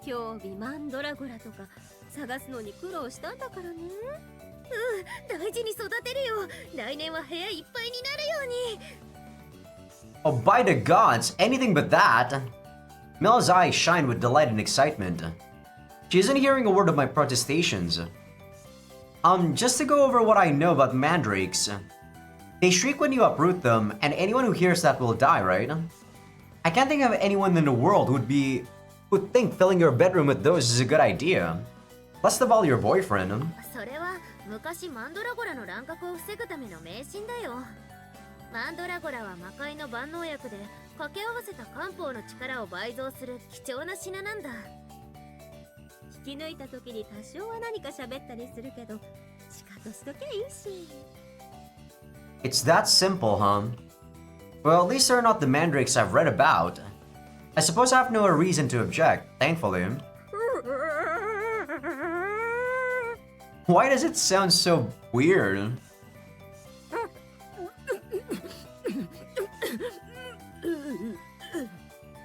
今日マンドラゴラとか探すのに苦労したんだからね。うん、大事に育てるよ。来年は部屋いっぱいになるように。 Oh, by the gods, anything but that! Mel's eyes shine with delight and excitement. She isn't hearing a word of my protestations. Just to go over what I know about mandrakes. They shriek when you uproot them, and anyone who hears that will die, right? I can't think of anyone in the world who'd think filling your bedroom with those is a good idea. Less of all your boyfriend. それは昔マンドラゴラの乱獲を防ぐための迷信だよ。マンドラゴラは魔界の万能薬で掛け合わせた漢方の力を倍増する貴重な品なんだ。引き抜いた時に多少は何か喋ったりするけど、シカトしときゃいいし。It's that simple, huh? Well, at least they're not the mandrakes I've read about. I suppose I have no reason to object, thankfully. Why does it sound so weird?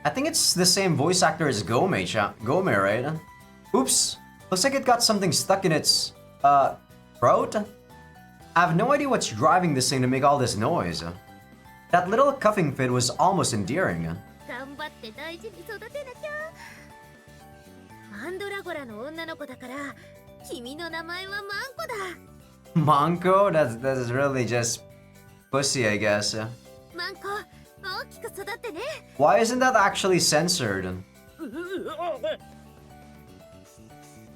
I think it's the same voice actor as Gome, right? Oops. Looks like it got something stuck in its, throat? I have no idea what's driving this thing to make all this noise. That little cuffing fit was almost endearing. 頑張って大事に育てなきゃ。マンドラゴラの女の子だから、君の名前はマンコだ。Manko? That's really just pussy, I guess. マンコ、大きく育ってね。Why isn't that actually censored?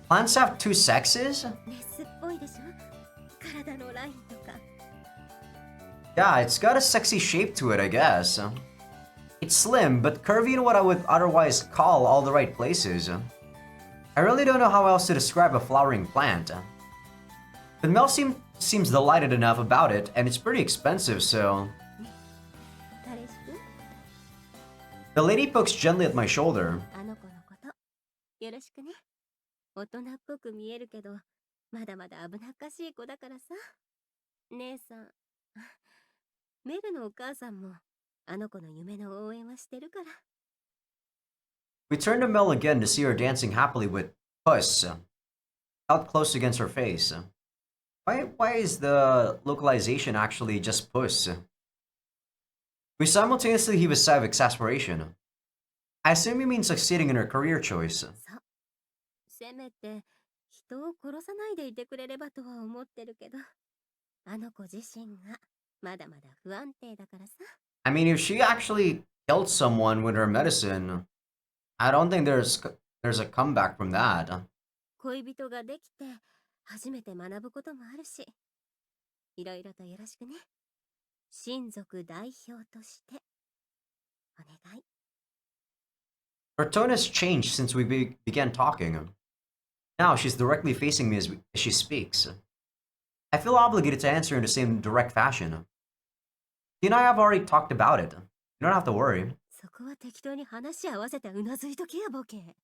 Plants have two sexes? メスっぽいでしょ。体のラインとか。Yeah, it's got a sexy shape to it, I guess. It's slim, but curvy in what I would otherwise call all the right places. I really don't know how else to describe a flowering plant. But Mel seems delighted enough about it, and it's pretty expensive, so... 彼氏くん、 The lady pokes gently at my shoulder. あの子のこと、よろしくね。大人っぽく見えるけど、まだまだ危なっかしい子だからさ。姉さん、メルのお母さんもあの子の夢の応援はしてるから。We turn to Mel again to see her dancing happily with Puss out close against her face. Why is the localization actually just Puss? We simultaneously heave a sigh of exasperation. I assume he means succeeding in her career choice. そう。せめて人を殺さないでいてくれればとは思ってるけど、あの子自身がまだまだ不安定だからさ。I mean, if she actually killed someone with her medicine, I don't think there's a comeback from that. 恋人ができて初めて学ぶこともあるし、いろいろとよろしくね。親族代表としてお願い。Her tone has changed since we began talking. Now she's directly facing me as she speaks. I feel obligated to answer in the same direct fashion. He and I have already talked about it. You don't have to worry. そこは適当に話し合わせてうなずいとけやボケ。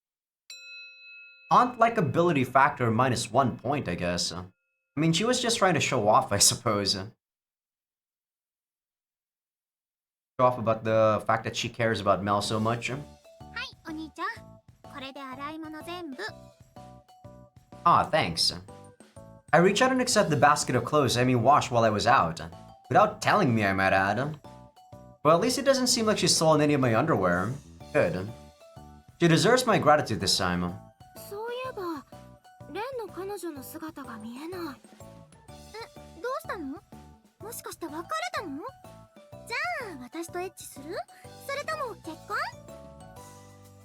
Aunt likability factor -1 point, I guess. I mean, she was just trying to show off, I suppose. Show off about the fact that she cares about Mel so much. はい、お兄ちゃん。これで洗い物全部。Ah, thanks. I reach out and accept the basket of clothes Emmy washed while I was out. Without telling me, I might add. Well, at least it doesn't seem like she's stolen any of my underwear. Good. She deserves my gratitude this time. そういえば、レンの彼女の姿が見えない。どうしたの？もしかして別れたの？じゃあ、私とエッチする？それとも結婚？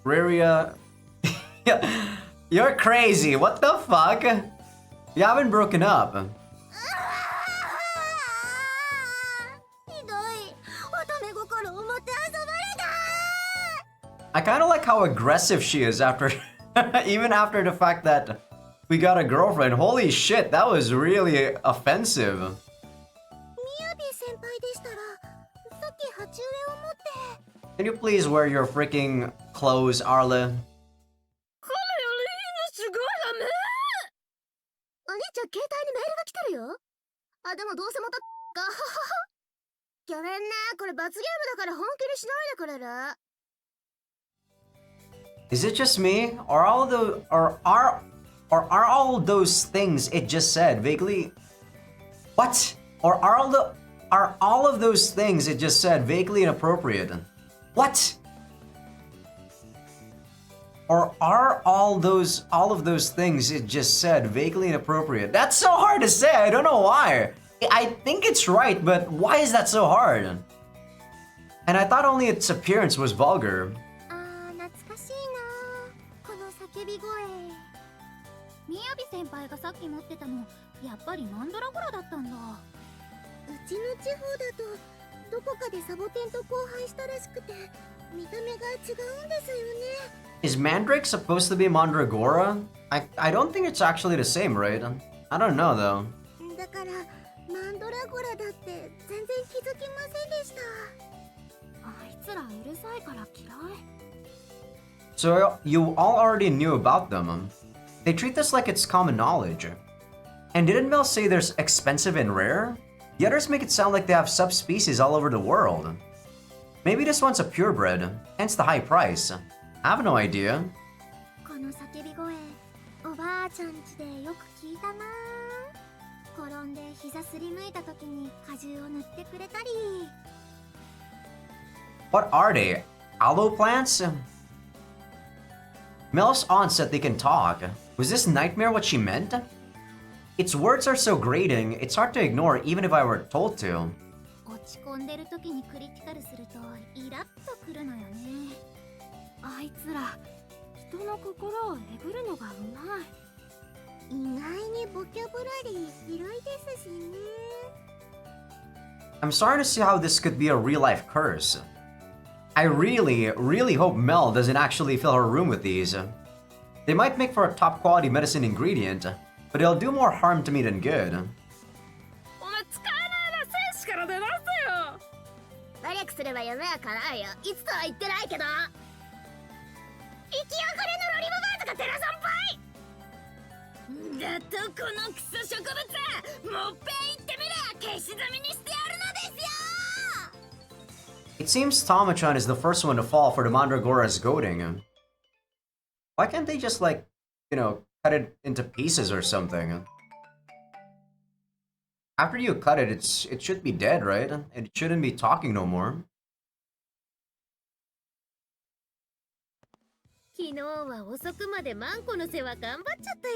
Riria... You're crazy, what the fuck? You haven't broken up. ひどい。乙女心を持って遊ばれた。 I kind of like how aggressive she is after... even after the fact that we got a girlfriend. Holy shit, that was really offensive. みやび先輩でしたら、さっき鉢植えを持って。 Can you please wear your freaking clothes, Arla? お兄ちゃん携帯にメールが来てるよ。あ、でもどうせまたか。ごめんね、これ罰ゲームだから本気にしないでくれる？ Is it just me? Are all those things it just said vaguely... What? Or are all of those things it just said vaguely inappropriate? What? Or are all of those things it just said vaguely inappropriate? That's so hard to say, I don't know why. I think it's right, but why is that so hard? And I thought only its appearance was vulgar. あー、懐かしいな。この叫び声。みやび先輩がさっき持ってたの、やっぱりマンドラゴラだったんだ。うちの地方だと、どこかでサボテンと交配したらしくて、見た目が違うんですよね。 Is Mandrake supposed to be Mandragora? I don't think it's actually the same, right? I don't know though. だからマンドラゴラだって全然気づきませんでした。あいつらうるさいから嫌い。 So you all already knew about them. They treat this like it's common knowledge. And didn't Mel say there's expensive and rare? The others make it sound like they have subspecies all over the world. Maybe this one's a purebred, hence the high price. I have no idea. この叫び声、おばあちゃん家でよく聞いたな。転んで膝すりむいた時に果汁を塗ってくれたり。 What are they? Aloe plants? Mel's aunt said they can talk. Was this nightmare what she meant? Its words are so grating, it's hard to ignore even if I were told to. 落ち込んでる時にクリティカルするとイラッとくるのよね。あいつら人の心をえぐるのがうまい。意外にボキャブラリー広いですしね。 I'm starting to see how this could be a real-life curse. I really hope Mel doesn't actually fill her room with these. They might make for a top-quality medicine ingredient, but it'll do more harm to me than good. お前使えないな、戦士から出なせよ。努力すれば夢は叶うよ。いつとは言ってないけど。生き別れのロリババーズがテラ参拝。だとこのクソ植物、もっぺん行ってみりゃ It seems Tama-chan is the first one to fall for the Mandragora's goading. Why can't they just, like, you know, cut it into pieces or something? After you cut it, it should be dead, right? It shouldn't be talking no more. 昨日は遅くまでマンコの世話頑張っちゃったよ。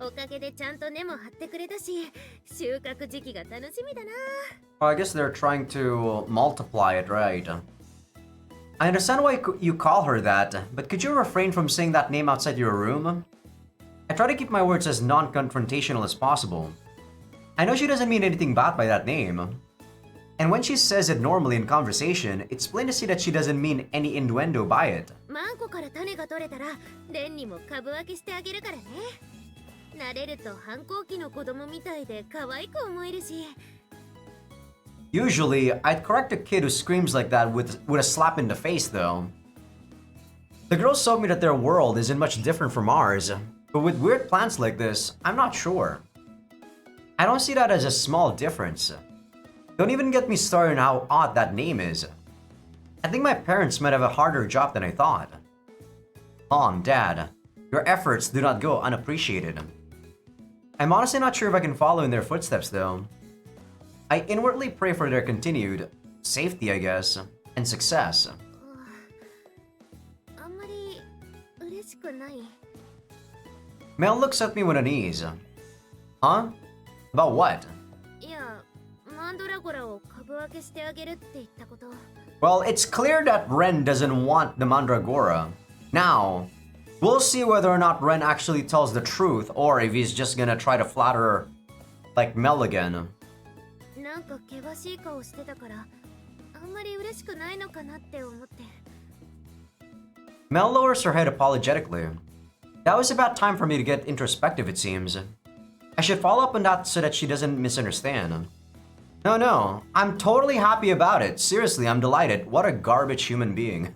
おかげでちゃんと根も張ってくれたし、収穫時期が楽しみだな。Well, I guess they're trying to multiply it, right? I understand why you call her that, but could you refrain from saying that name outside your room? I try to keep my words as non-confrontational as possible. I know she doesn't mean anything bad by that name. And when she says it normally in conversation, it's plain to see that she doesn't mean any innuendo by it. マンコから種が取れたら、レンにも株分けしてあげるからね。慣れると反抗期の子供みたいで可愛く思えるし。Usually, I'd correct a kid who screams like that with a slap in the face, though. The girls told me that their world isn't much different from ours, but with weird plants like this, I'm not sure. I don't see that as a small difference. Don't even get me started on how odd that name is. I think my parents might have a harder job than I thought. Mom, Dad, your efforts do not go unappreciated. I'm honestly not sure if I can follow in their footsteps, though. I inwardly pray for their continued safety, I guess, and success. あんまり嬉しくない。 Mel looks at me with unease. Huh? About what? いや、マンドラゴラを株分けしてあげるって言ったこと。Well, it's clear that Ren doesn't want the Mandragora. Now, we'll see whether or not Ren actually tells the truth or if he's just gonna try to flatter like Mel again. なんか険しい顔してたから、あんまり嬉しくないのかなって思って。Mel lowers her head apologetically. That was about time for me to get introspective, it seems. I should follow up on that so that she doesn't misunderstand. No, I'm totally happy about it. Seriously, I'm delighted. What a garbage human being.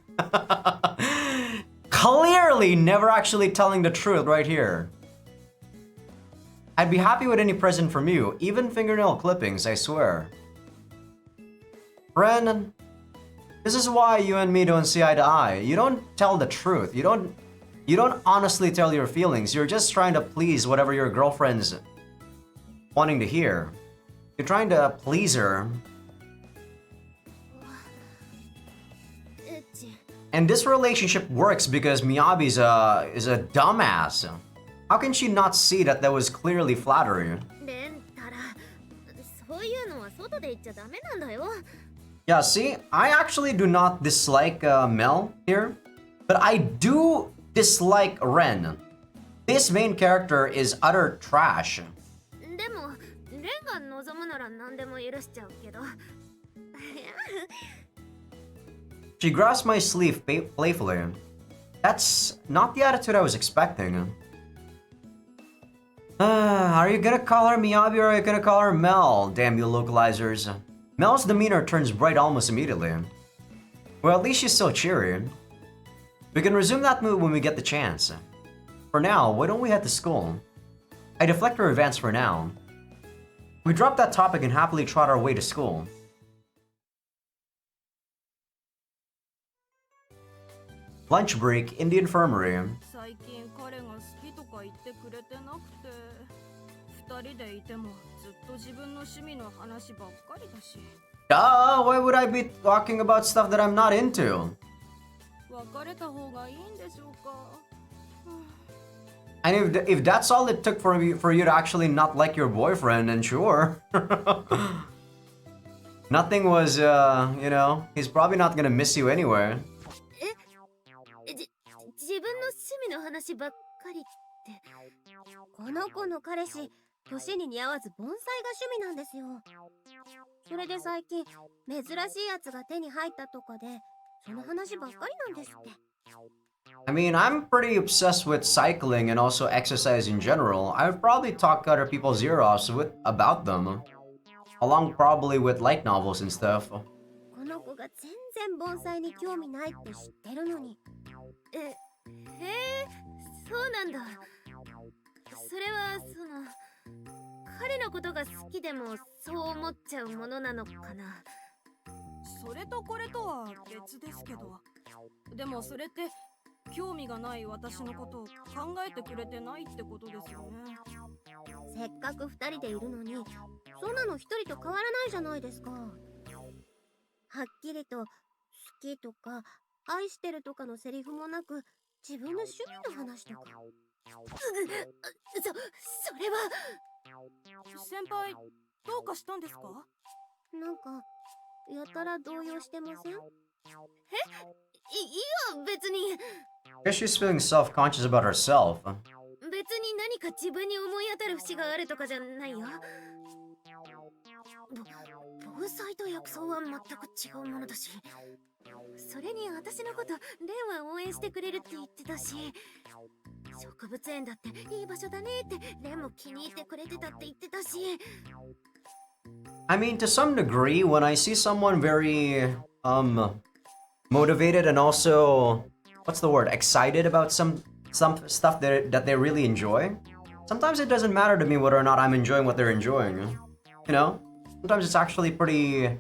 Clearly never actually telling the truth right here. I'd be happy with any present from you, even fingernail clippings, I swear. Ren, this is why you and me don't see eye to eye. You don't tell the truth. You don't honestly tell your feelings. You're just trying to please whatever your girlfriend's wanting to hear. You're trying to please her. And this relationship works because Miyabi's is a dumbass. How can she not see that was clearly flattery? レンタラ、そういうのは外で言っちゃダメなんだよ。Yeah, see, I actually do not dislike Mel here, but I do dislike Ren. This main character is utter trash. でも、レンが望むなら何でも許しちゃうけど。She grasps my sleeve playfully. That's not the attitude I was expecting. Are you gonna call her Miyabi or are you gonna call her Mel? Damn you localizers. Mel's demeanor turns bright almost immediately. Well, at least she's so cheery. We can resume that mood when we get the chance. For now, why don't we head to school? I deflect her advance for now. We drop that topic and happily trot our way to school. Lunch break in the infirmary. 最近彼が好きとか言ってくれてなくて、二人でいてもずっと自分の趣味の話ばっかりだし。Duh, why would I be talking about stuff that I'm not into? 別れた方がいいんでしょうか。And if that's all it took for you to actually not like your boyfriend, then sure. Nothing was, you know, he's probably not gonna miss you anyway. 自分の趣味の話ばっかりって。この子の彼氏、年に似合わず盆栽が趣味なんですよ。それで最近珍しいやつが手に入ったとかで、その話ばっかりなんですって。I mean, I'm pretty obsessed with cycling and also exercise in general. I would probably talk to other people's ear offs about them. Along probably with light novels and stuff. この子が全然盆栽に興味ないって知ってるのに。そうなんだ。それは彼のことが好きでもそう思っちゃうものなのかな。それとこれとは別ですけど、でもそれって興味がない私のことを考えてくれてないってことですよね。せっかく2人でいるのにそんなの1人と変わらないじゃないですか。はっきりと好きとか愛してるとかのセリフもなく自分の趣味の話とか。それは。先輩、どうかしたんですか？なんかやたら動揺してません？いや別に。 I guess she's feeling self-conscious about herself. 別に何か自分に思い当たる節があるとかじゃないよ。盆栽と薬草は全く違うものだし、それに私のことレンは応援してくれるって言ってたし、植物園だっていい場所だねってレンも気に入ってくれてたって言ってたし。 I mean, to some degree, when I see someone very, motivated and also, what's the word, excited about some stuff that they really enjoy, sometimes it doesn't matter to me whether or not I'm enjoying what they're enjoying. You know? Sometimes it's actually pretty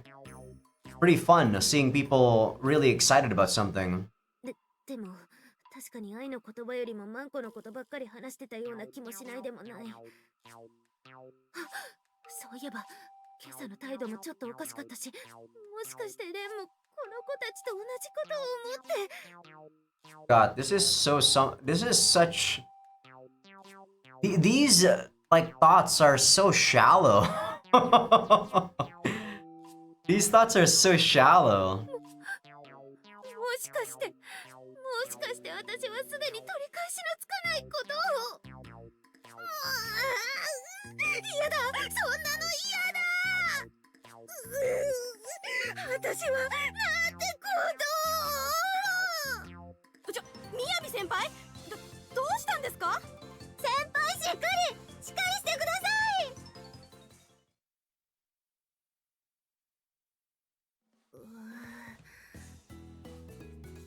fun seeing people really excited about something. でも確かに愛の言葉よりもマンコのことばっかり話してたような気もしないでもない。そういえば今朝の態度もちょっとおかしかったし、もしかしてレンもこの子たちと同じことを思って。 God, this is such. These like thoughts are so shallow. These thoughts are so shallow. もしかして私はすでに取り返しのつかないことを。嫌だ、そんなの嫌だ。私はなんてことを。みやび先輩、どうしたんですか？先輩、しっかりしてください。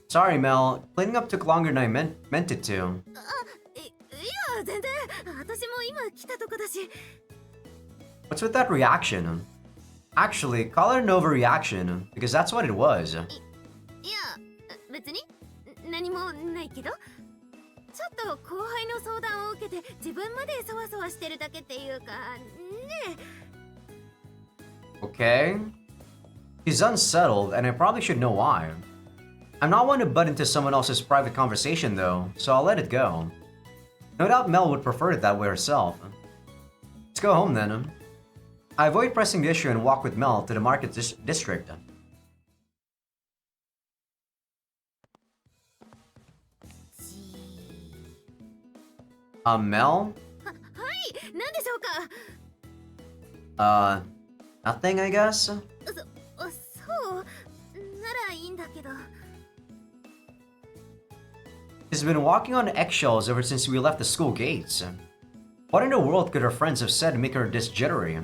Sorry, Mel. Cleaning up took longer than I meant it to. いや全然、私も今来たとこだし。 What's with that reaction? Actually, call it an overreaction, because that's what it was. いや別に何もないけど、ちょっと後輩の相談を受けて自分までそわそわしてるだけっていうかね。 Okay. He's unsettled, and I probably should know why. I'm not one to butt into someone else's private conversation, though, so I'll let it go. No doubt Mel would prefer it that way herself. Let's go home then. I avoid pressing the issue and walk with Mel to the market district. Mel? はい、何でしょうか。 Nothing, I guess? そうならいいんだけど。 She's been walking on eggshells ever since we left the school gates. What in the world could her friends have said to make her this jittery?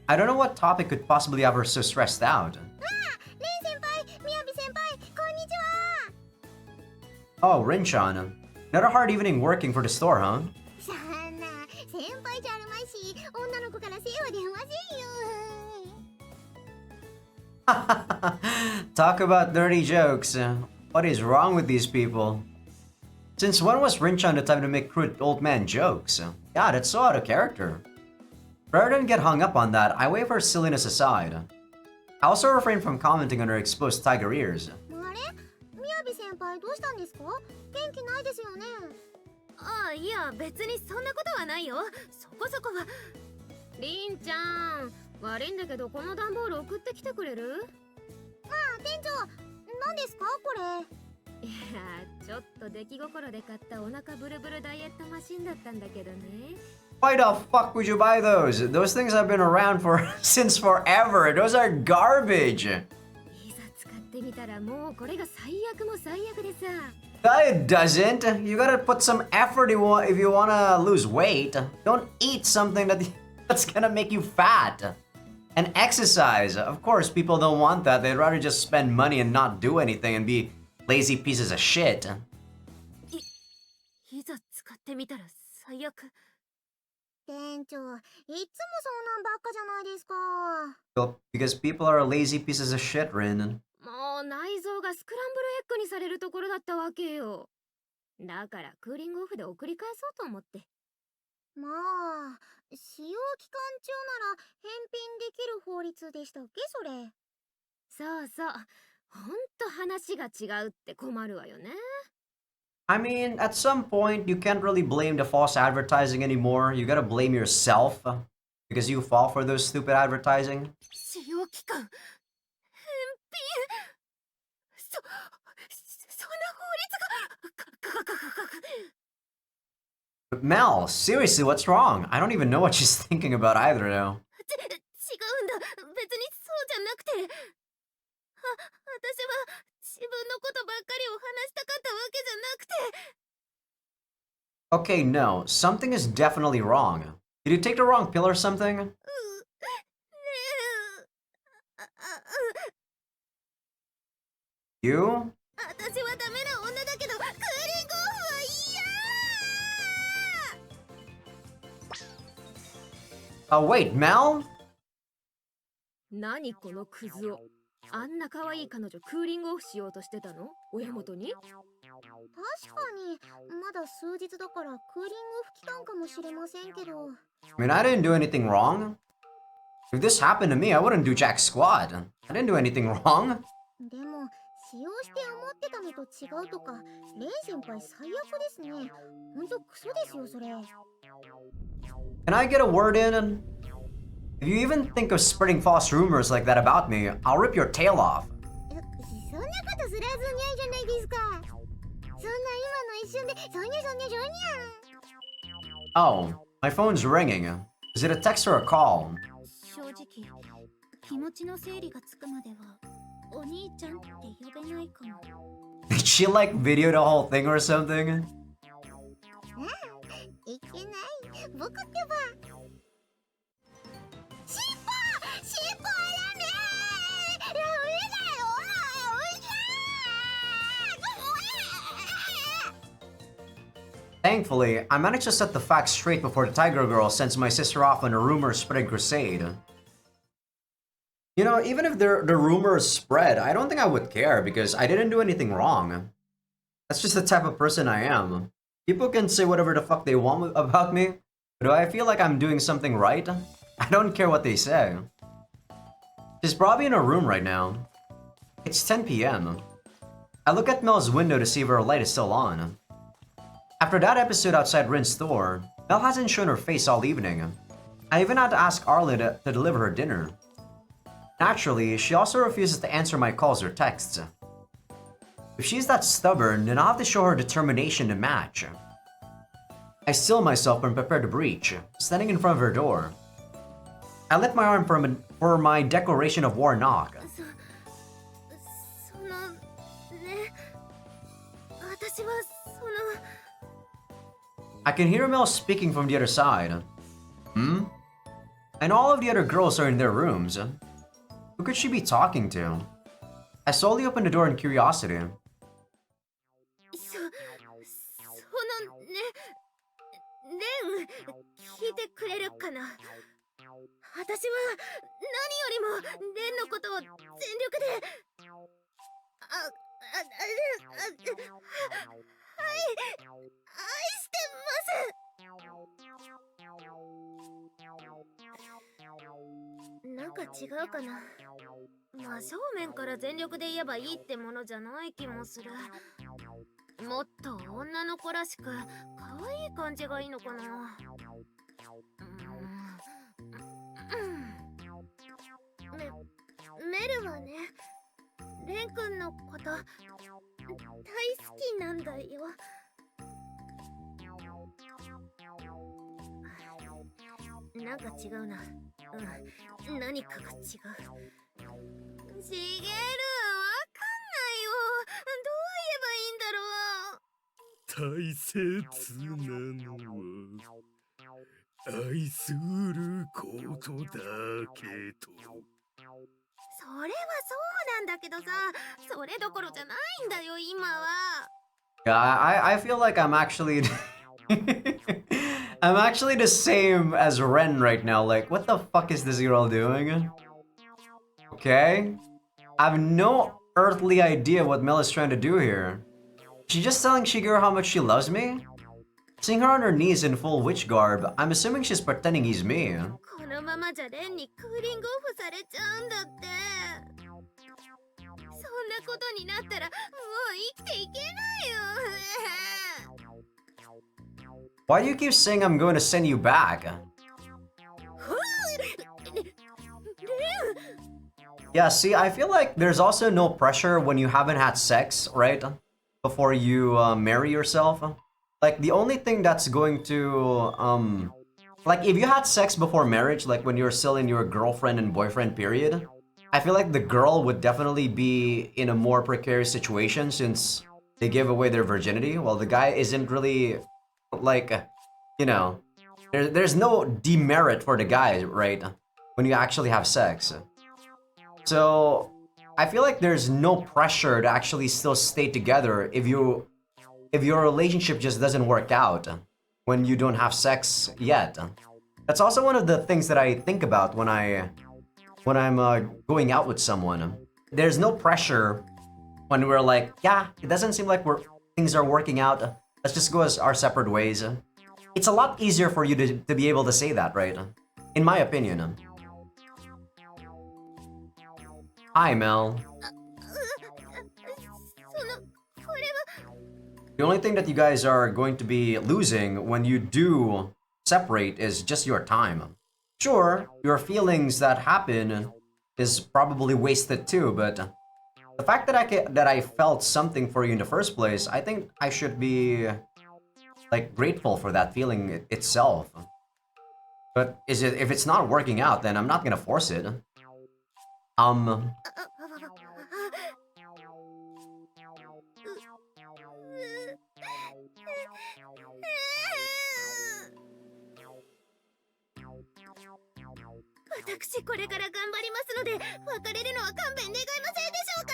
I don't know what topic could possibly have her so stressed out. レン先輩、みやび先輩、こんにちは。 Oh, Rinchan. Another hard evening working for the store, huh? さあな、先輩じゃあるまいし、女の子からせいは出ませんよ。 Talk about dirty jokes. What is wrong with these people? Since when was Rinchan the type to make crude old man jokes? God, it's so out of character. Rather than get hung up on that, I wave her silliness aside. I also refrain from commenting on her exposed tiger ears. あれ、みやび先輩どうしたんですか？元気ないですよね。ああ、いや別にそんなことはないよ。そこそこは。りんちゃん、悪いんだけどこの段ボール送ってきてくれる？ああ、店長、何ですかこれ？いや、ちょっと出来心で買ったお腹ブルブルダイエットマシンだったんだけどね。 Why the fuck would you buy those? Those things have been around since forever. Those are garbage. いざ使ってみたらもうこれが最悪も最悪でさ。 No, it doesn't. You gotta put some effort if you wanna lose weight. Don't eat something that's gonna make you fat. And exercise. Of course, people don't want that. They'd rather just spend money and not do anything and be lazy pieces of shit. いざ使ってみたら最悪。店長、いつもそんなんばっかじゃないですか。Well, because people are lazy pieces of shit, Rin. もう内臓がスクランブルエッグにされるところだったわけよ。だからクーリングオフで送り返そうと思って。まあ、使用期間中なら返品できる法律でしたっけ、それ。そうそう。ほんと話が違うって困るわよね。I mean, at some point, you can't really blame the false advertising anymore. You gotta blame yourself because you fall for those stupid advertising. 使用期間返品そんな法律が But Mel, seriously, what's wrong? I don't even know what she's thinking about either now. 違うんだ。別にそうじゃなくて。私は自分のことばっかりを話したかったわけじゃなくて。Okay, no, something is definitely wrong. Did you take the wrong pill or something? ねえ。You? 私はダメな女だけど、クーリングオフは嫌。Wait, Mel? 何このクズを。あんな可愛い彼女クーリングオフしようとしてたの？親元に？確かにまだ数日だからクーリングオフ期間かもしれませんけど。I mean, I didn't do anything wrong. If this happened to me, I wouldn't do jack squat. I didn't do anything wrong. でも使用して思ってたのと違うとか、レン先輩最悪ですね。ほんとクソですよそれ。Can I get a word in? If you even think of spreading false rumors like that about me, I'll rip your tail off. そんなことするはずないじゃないですか。そんな今の一瞬でそにゃそにゃそにゃ。 Oh, my phone's ringing. Is it a text or a call? 正直気持ちの整理がつくまではお兄ちゃんって呼べないかも。 Did she like video the whole thing or something? いけない。僕ってば。尻尾ダメ。ダメだよ。Thankfully, I managed to set the facts straight before the Tiger Girl sends my sister off on a rumor-spreading crusade. You know, even if the rumors spread, I don't think I would care because I didn't do anything wrong. That's just the type of person I am. People can say whatever the fuck they want about me, but do I feel like I'm doing something right? I don't care what they say. She's probably in her room right now. It's 10 p.m. I look at Mel's window to see if her light is still on. After that episode outside Rin's store, Mel hasn't shown her face all evening. I even had to ask Arlen to deliver her dinner. Naturally, she also refuses to answer my calls or texts. If she's that stubborn, then I'll have to show her determination to match. I still myself and prepare to breach, standing in front of her door. I lift my arm for my declaration of war knock. そのね、私はその I can hear Mel speaking from the other side. Hmm? And all of the other girls are in their rooms. Who could she be talking to? I slowly open the door in curiosity. そのね、レン、聞いてくれるかな。私は何よりもレンのことを全力ではい愛してます。なんか違うかな。まあ正面から全力で言えばいいってものじゃない気もする。もっと女の子らしく可愛い感じがいいのかな。メルはね、レン君のこと大好きなんだよ。なんか違うな。何かが違う。しげる、わかんないよ。どう言えばいいんだろう。大切なのは愛することだけと。それはそうなんだけどさ、それどころじゃないんだよ今は。Yeah, I feel like I'm actually I'm actually the same as Ren right now. Like, what the fuck is this girl doing? Okay. I have no earthly idea what Mel is trying to do here. She's just telling Shigeru how much she loves me? Seeing her on her knees in full witch garb, I'm assuming she's pretending he's me. このままじゃレンにクーリングオフされちゃうんだって。そんなことになったらもう生きていけないよ。Why do you keep saying I'm going to send you back? Yeah, see, I feel like there's also no pressure when you haven't had sex, right? Before you marry yourself. Like, the only thing that's going to, like, if you had sex before marriage, like when you're still in your girlfriend and boyfriend period, I feel like the girl would definitely be in a more precarious situation since they give away their virginity, while the guy isn't really, like, you know, there's no demerit for the guy, right? When you actually have sex. So, I feel like there's no pressure to actually still stay together if your relationship just doesn't work out when you don't have sex yet. That's also one of the things that I think about when I'm going out with someone. There's no pressure when we're like, yeah, it doesn't seem like things are working out. Let's just go our separate ways. It's a lot easier for you to be able to say that, right? In my opinion. Hi, Mel. The only thing that you guys are going to be losing when you do separate is just your time. Sure, your feelings that happen is probably wasted too, but the fact that I felt something for you in the first place, I think I should be like grateful for that feeling itself. But if it's not working out, then I'm not gonna force it. 私これから頑張りますので、別れるのは勘弁願いませんでしょう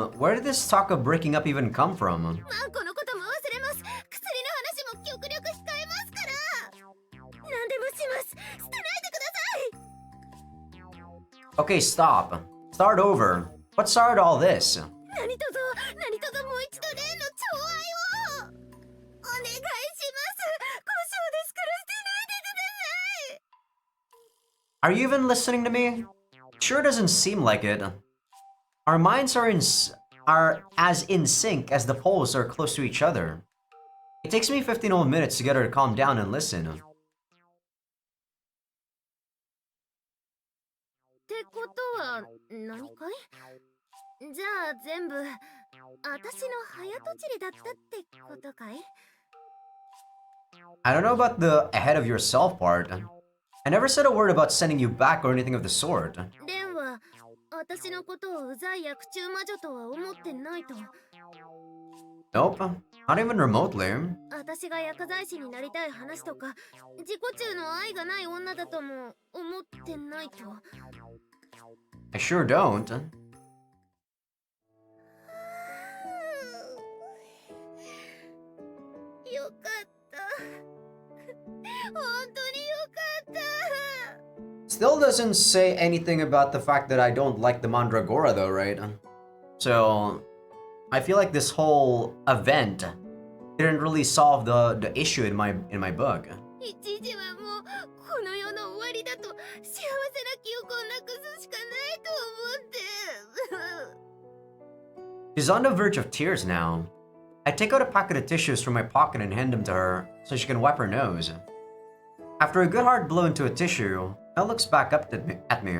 か。Where did this talk of breaking up even come from? マンコのことも忘れます。薬の話も極力控えますから。何でもします。捨てないでください。 Okay, stop. Start over. What started all this? 何卒もう一度例の寵愛をお願いします。故障ですから捨てないでください。 Are you even listening to me? Sure doesn't seem like it. Our minds are as in sync as the poles are close to each other. It takes me 15 whole minutes to get her to calm down and listen. ってことは何かい？じゃあ全部私の早とちりだったってことかい？ I don't know about the ahead of yourself part. I never said a word about sending you back or anything of the sort. レンは私のことをうざい薬中魔女とは思ってないと。 Nope, not even remotely. 私が薬剤師になりたい話とか自己中の愛がない女だとも思ってないと。 I sure don't. よかった。本当によかった。 Still doesn't say anything about the fact that I don't like the Mandragora though, right? So, I feel like this whole event didn't really solve the issue in my book. 一時はもうこの世の終わりだと幸せな記憶をなくすしかないと思って。 She's on the verge of tears now. I take out a packet of tissues from my pocket and hand them to her so she can wipe her nose. After a good hard blow into a tissue, Mel looks back up at me.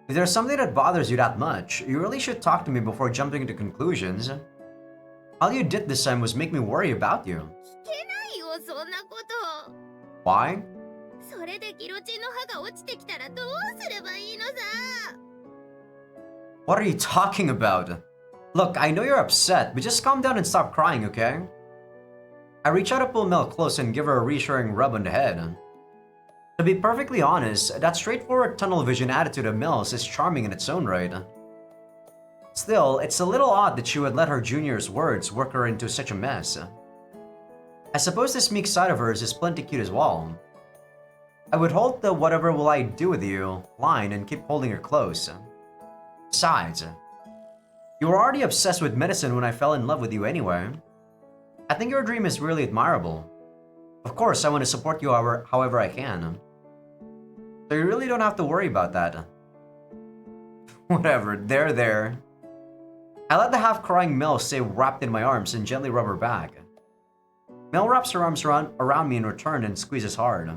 If there's something that bothers you that much, you really should talk to me before jumping into conclusions. All you did this time was make me worry about you. 聞けないよそんなこと。 Why? それでギロチンの歯が落ちてきたらどうすればいいのさ。 What are you talking about? Look, I know you're upset, but just calm down and stop crying, okay? I reach out to pull Mel close and give her a reassuring rub on the head. To be perfectly honest, that straightforward tunnel vision attitude of Mel's is charming in its own right. Still, it's a little odd that she would let her junior's words work her into such a mess. I suppose this meek side of hers is plenty cute as well. I would hold the "whatever will I do with you" line and keep holding her close. Besides, you were already obsessed with medicine when I fell in love with you anyway. I think your dream is really admirable. Of course, I want to support you however I can. So you really don't have to worry about that. Whatever, there. I let the half-crying Mel stay wrapped in my arms and gently rub her back. Mel wraps her arms around me in return and squeezes hard.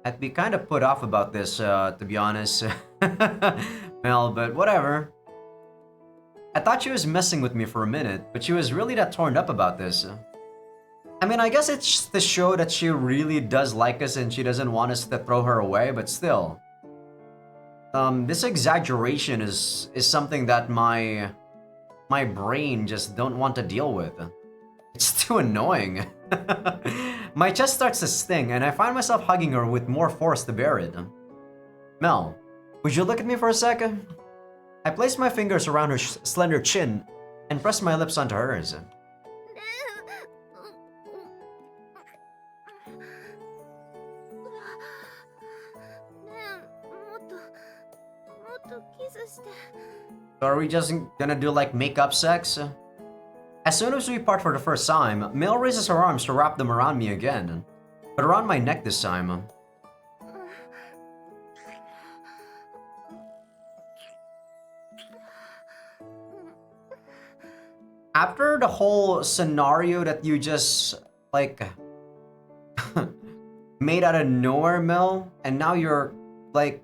I'd be kind of put off about this, to be honest, Mel, but whatever. I thought she was messing with me for a minute, but she was really that torn up about this. I mean, I guess it's just to show that she really does like us and she doesn't want us to throw her away, but still. This exaggeration is something that my brain just don't want to deal with. It's too annoying. My chest starts to sting, and I find myself hugging her with more force to bear it. Mel, would you look at me for a second? I placed my fingers around her slender chin and pressed my lips onto hers. So are we just gonna do like makeup sex? As soon as we part for the first time, Mel raises her arms to wrap them around me again, but around my neck this time. After the whole scenario that you just, like, made out of nowhere, Mel, and now you're, like,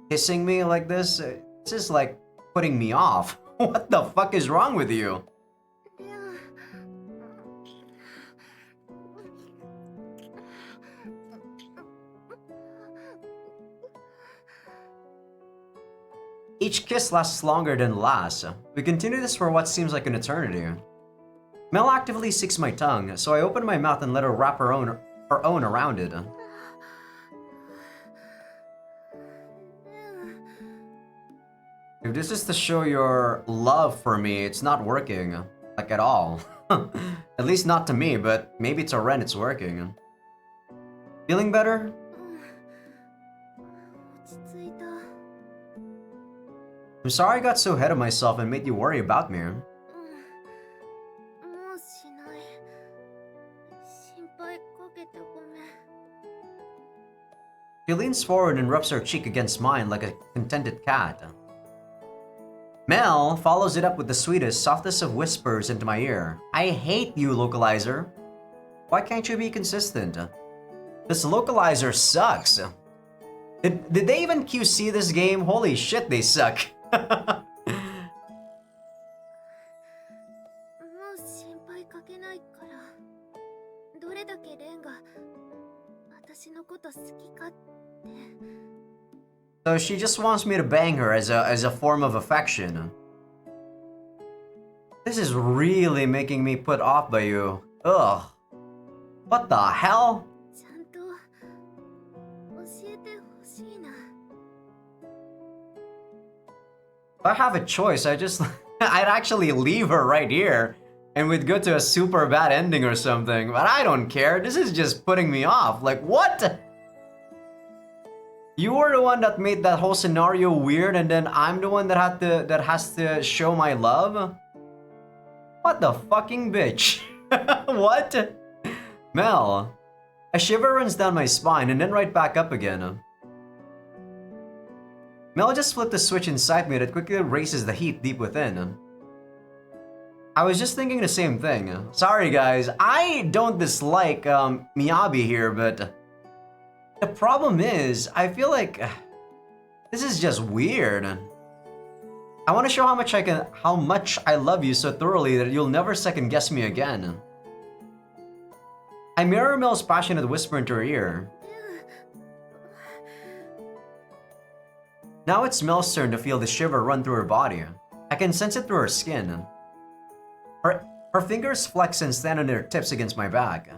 kissing me like this, it's just, like, putting me off. What the fuck is wrong with you? Each kiss lasts longer than the last. We continue this for what seems like an eternity. Mel actively seeks my tongue, so I open my mouth and let her wrap her own around it. If this is to show your love for me, it's not working. Like, at all. At least not to me, but maybe to Ren it's working. Feeling better? I'm sorry I got so ahead of myself and made you worry about me. She leans forward and rubs her cheek against mine like a contented cat. Mel follows it up with the sweetest, softest of whispers into my ear. I hate you, localizer. Why can't you be consistent? This localizer sucks. Did they even QC this game? Holy shit, they suck. So she just wants me to bang her as a form of affection. This is really making me put off by you. Ugh. What the hell? If I have a choice, I'd actually leave her right here and we'd go to a super bad ending or something, but I don't care. This is just putting me off. Like, what? You were the one that made that whole scenario weird and then I'm the one that has to show my love? What the fucking bitch? What? Mel. A shiver runs down my spine and then right back up again. Mel just flipped a switch inside me that quickly raises the heat deep within. I was just thinking the same thing. Sorry guys, I don't dislike Miyabi here, but the problem is, I feel like this is just weird. I want to show how much I love you so thoroughly that you'll never second guess me again. I mirror Mel's passionate whisper into her ear. Now it's Mel's turn to feel the shiver run through her body. I can sense it through her skin. Her fingers flex and stand on their tips against my back.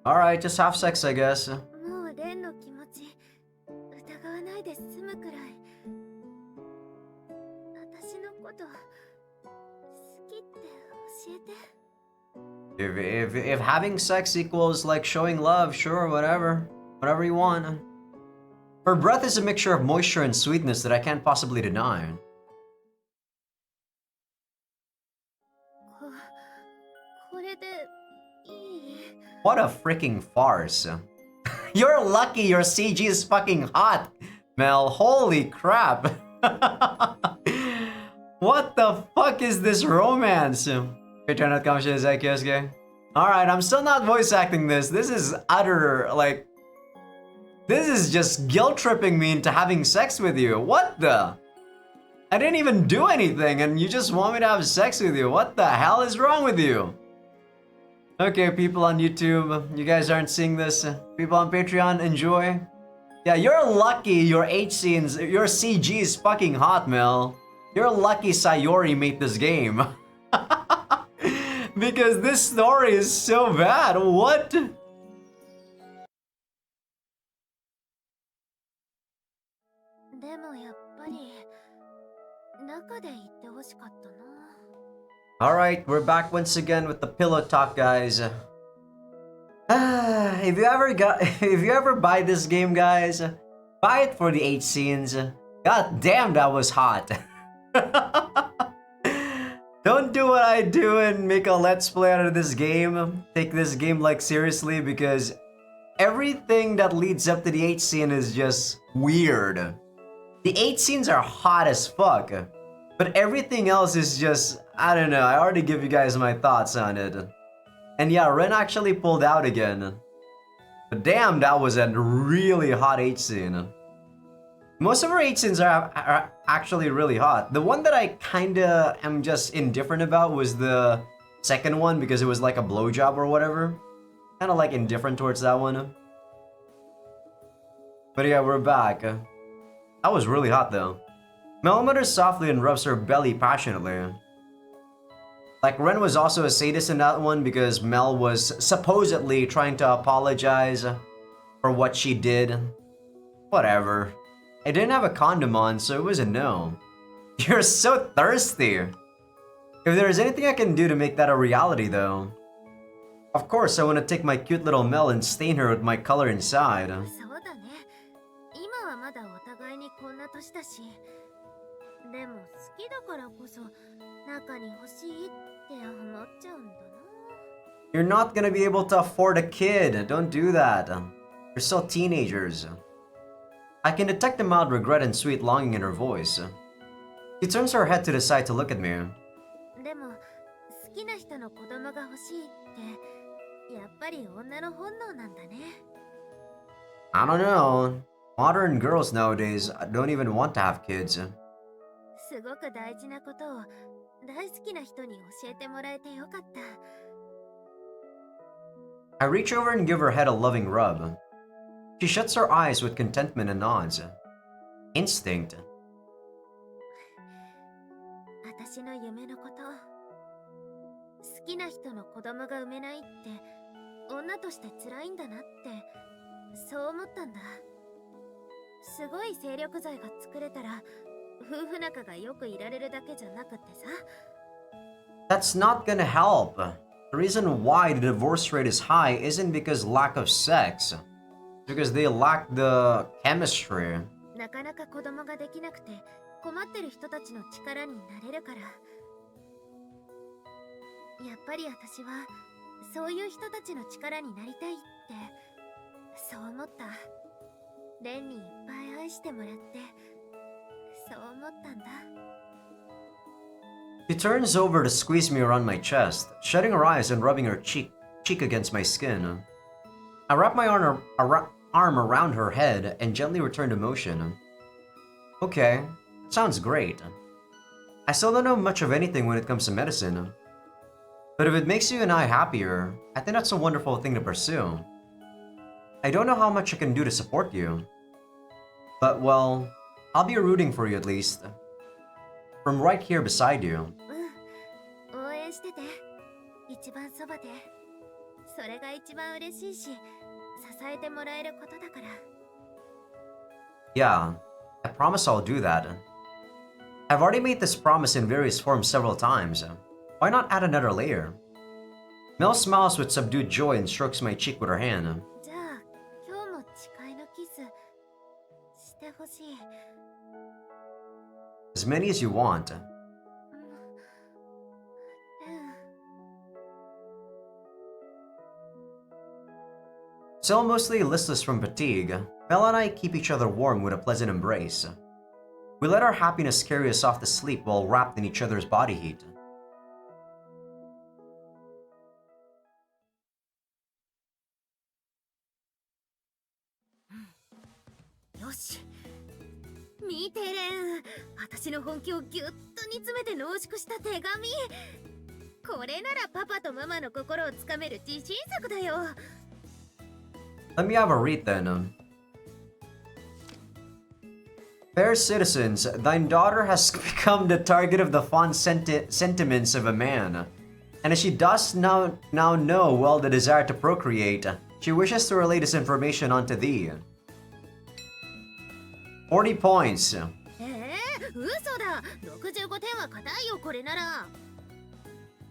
Alright, just have sex, I guess. If having sex equals like showing love, sure, whatever. Whatever you want. Her breath is a mixture of moisture and sweetness that I can't possibly deny. これでいい？ What a freaking farce. You're lucky your CG is fucking hot, Mel. Holy crap. What the fuck is this romance? Azaikyousuke. Alright, I'm still not voice acting this. This is utter, like... This is just guilt-tripping me into having sex with you. What the? I didn't even do anything and you just want me to have sex with you. What the hell is wrong with you? Okay, people on YouTube, you guys aren't seeing this. People on Patreon, enjoy. Yeah, you're lucky your H scenes, your CG is fucking hot, Mel. You're lucky Sayori made this game. Because this story is so bad. What? でもやっぱり中で言ってほしかったな。 Alright, we're back once again with the pillow talk, guys. If you ever buy this game, guys, buy it for the H scenes. God damn, that was hot. Don't do what I do and make a let's play out of this game. Take this game like seriously because everything that leads up to the H scene is just weird. The H scenes are hot as fuck, but everything else is just, I don't know, I already give you guys my thoughts on it. And yeah, Ren actually pulled out again. But damn, that was a really hot H scene. Most of her H scenes are actually really hot. The one that I kinda am just indifferent about was the second one because it was like a blowjob or whatever. Kinda like indifferent towards that one. But yeah, we're back. That was really hot though. Mel mutters softly and rubs her belly passionately. Like, Ren was also a sadist in that one because Mel was supposedly trying to apologize for what she did. Whatever. I didn't have a condom on, so it was a no. You're so thirsty. If there's anything I can do to make that a reality though. Of course, I want to take my cute little Mel and stain her with my color inside. そうだね。今はまだお互いにこんな年だし。でも好きだからこそ中に欲しいって思っちゃうんだな。You're not gonna be able to afford a kid. Don't do that. You're still teenagers. I can detect a mild regret and sweet longing in her voice. She turns her head to the side to look at me. でも好きな人の子供が欲しいってやっぱり女の本能なんだね。I don't know. Modern girls nowadays don't even want to have kids. すごく大事なことを大好きな人に教えてもらえてよかった。I reach over and give her head a loving rub. She shuts her eyes with contentment and nods. Instinct. 私の夢のこと。好きな人の子供が産めないって女として辛いんだなってそう思ったんだ。すごい精力剤が作れたら夫婦仲がよくいられるだけじゃなくってさ。That's not gonna help. The reason why the divorce rate is high isn't because lack of sex. It's because they lack the chemistry. なかなか子供ができなくて困ってる人たちの力になれるから。やっぱり私はそういう人たちの力になりたいってそう思った。レンにいっぱい愛してもらってそう思ったんだ。She turns over to squeeze me around my chest, shutting her eyes and rubbing her cheek against my skin. I wrap my arm around her head and gently return to motion. Okay, sounds great. I still don't know much of anything when it comes to medicine. But if it makes you and I happier, I think that's a wonderful thing to pursue. I don't know how much I can do to support you. But, well, I'll be rooting for you at least. From right here beside you. 応援してて。一番そばで。それが一番嬉しいし、支えてもらえることだから。Yeah, I promise I'll do that. I've already made this promise in various forms several times. Why not add another layer? Mel smiles with subdued joy and strokes my cheek with her hand. じゃあ今日も誓いのキスしてほしい。 As many as you want. Still mostly listless from fatigue, Mel and I keep each other warm with a pleasant embrace. We let our happiness carry us off to sleep while wrapped in each other's body heat. Yoshi. 見てレン、私の本気をぎゅっと煮詰めて濃縮した手紙。これならパパとママの心をつかめる自信作だよ。 Let me have a read then. Fair citizens, thine daughter has become the target of the fond sentiments of a man. And as she does now know well the desire to procreate, she wishes to relay this information unto thee. 40 points. 嘘だ。65点は硬いよ、これなら。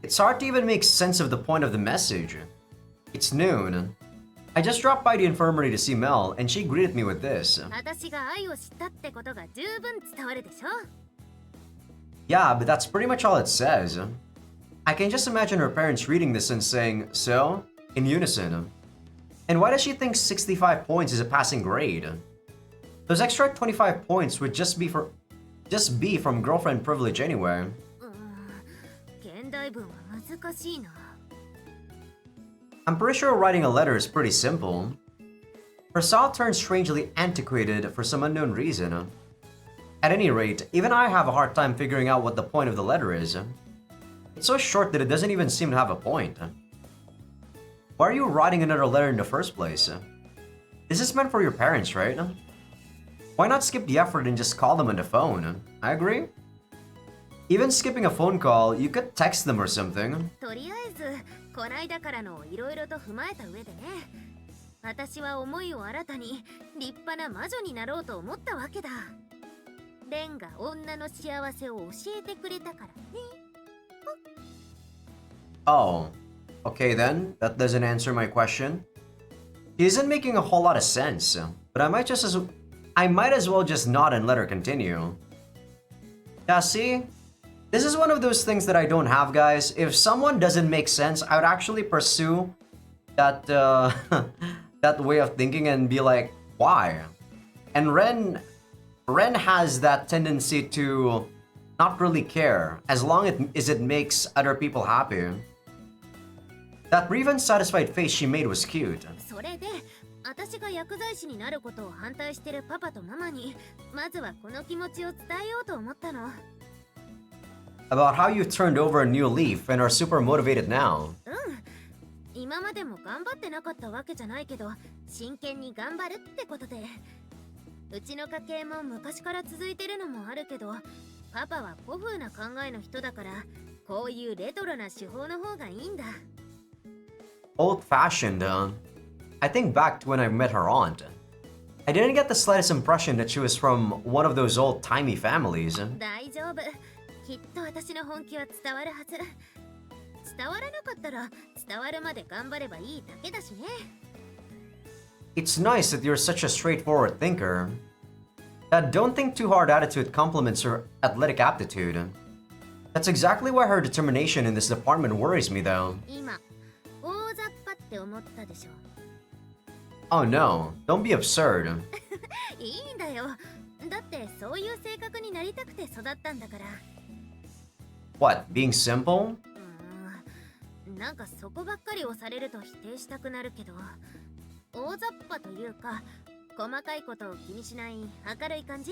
It's hard to even make sense of the point of the message. It's noon. I just dropped by the infirmary to see Mel, and she greeted me with this. 私が愛を知ったってことが十分伝わるでしょ。 Yeah, but that's pretty much all it says. I can just imagine her parents reading this and saying, so, in unison. And why does she think 65 points is a passing grade? Those extra 25 points would just be from girlfriend privilege anyway. 現代文は難しいな。 I'm pretty sure writing a letter is pretty simple. Her style turns strangely antiquated for some unknown reason. At any rate, even I have a hard time figuring out what the point of the letter is. It's so short that it doesn't even seem to have a point. Why are you writing another letter in the first place? This is meant for your parents, right? Why not skip the effort and just call them on the phone? I agree. Even skipping a phone call, you could text them or something. とりあえずこないだからのいろいろと踏まえた上でね、私は思いを新たに立派な魔女になろうと思ったわけだ。レンが女の幸せを教えてくれたからね。 Oh, okay then, that doesn't answer my question. He isn't making a whole lot of sense, but I might as well just nod and let her continue. Yeah, see? This is one of those things that I don't have, guys. If someone doesn't make sense, I would actually pursue that that way of thinking and be like, why? And Ren has that tendency to not really care as long as it makes other people happy. That brief unsatisfied face she made was cute. それで私が薬剤師になることを反対してるパパとママにまずはこの気持ちを伝えようと思ったの。 About how you turned over a new leaf and are super motivated now. 今までも頑張ってなかったわけじゃないけど、真剣に頑張るってことで。うちの家系も昔から続いてるのもあるけど、パパは古風な考えの人だから、こういうレトロな手法の方がいいんだ。 Old-fashioned, I think back to when I met her aunt. I didn't get the slightest impression that she was from one of those old-timey families. 大丈夫。きっと私の本気は伝わるはず。伝わらなかったら伝わるまで頑張ればいいだけだしね。 It's nice that you're such a straightforward thinker. That don't think too hard attitude complements her athletic aptitude. That's exactly why her determination in this department worries me though. 今、大雑把って思ったでしょ。 Oh no, don't be absurd. いいんだよ。だってそういう性格になりたくて育ったんだから。 What, being simple? なんかそこばっかり押されると否定したくなるけど、大雑把というか細かいことを気にしない明るい感じ。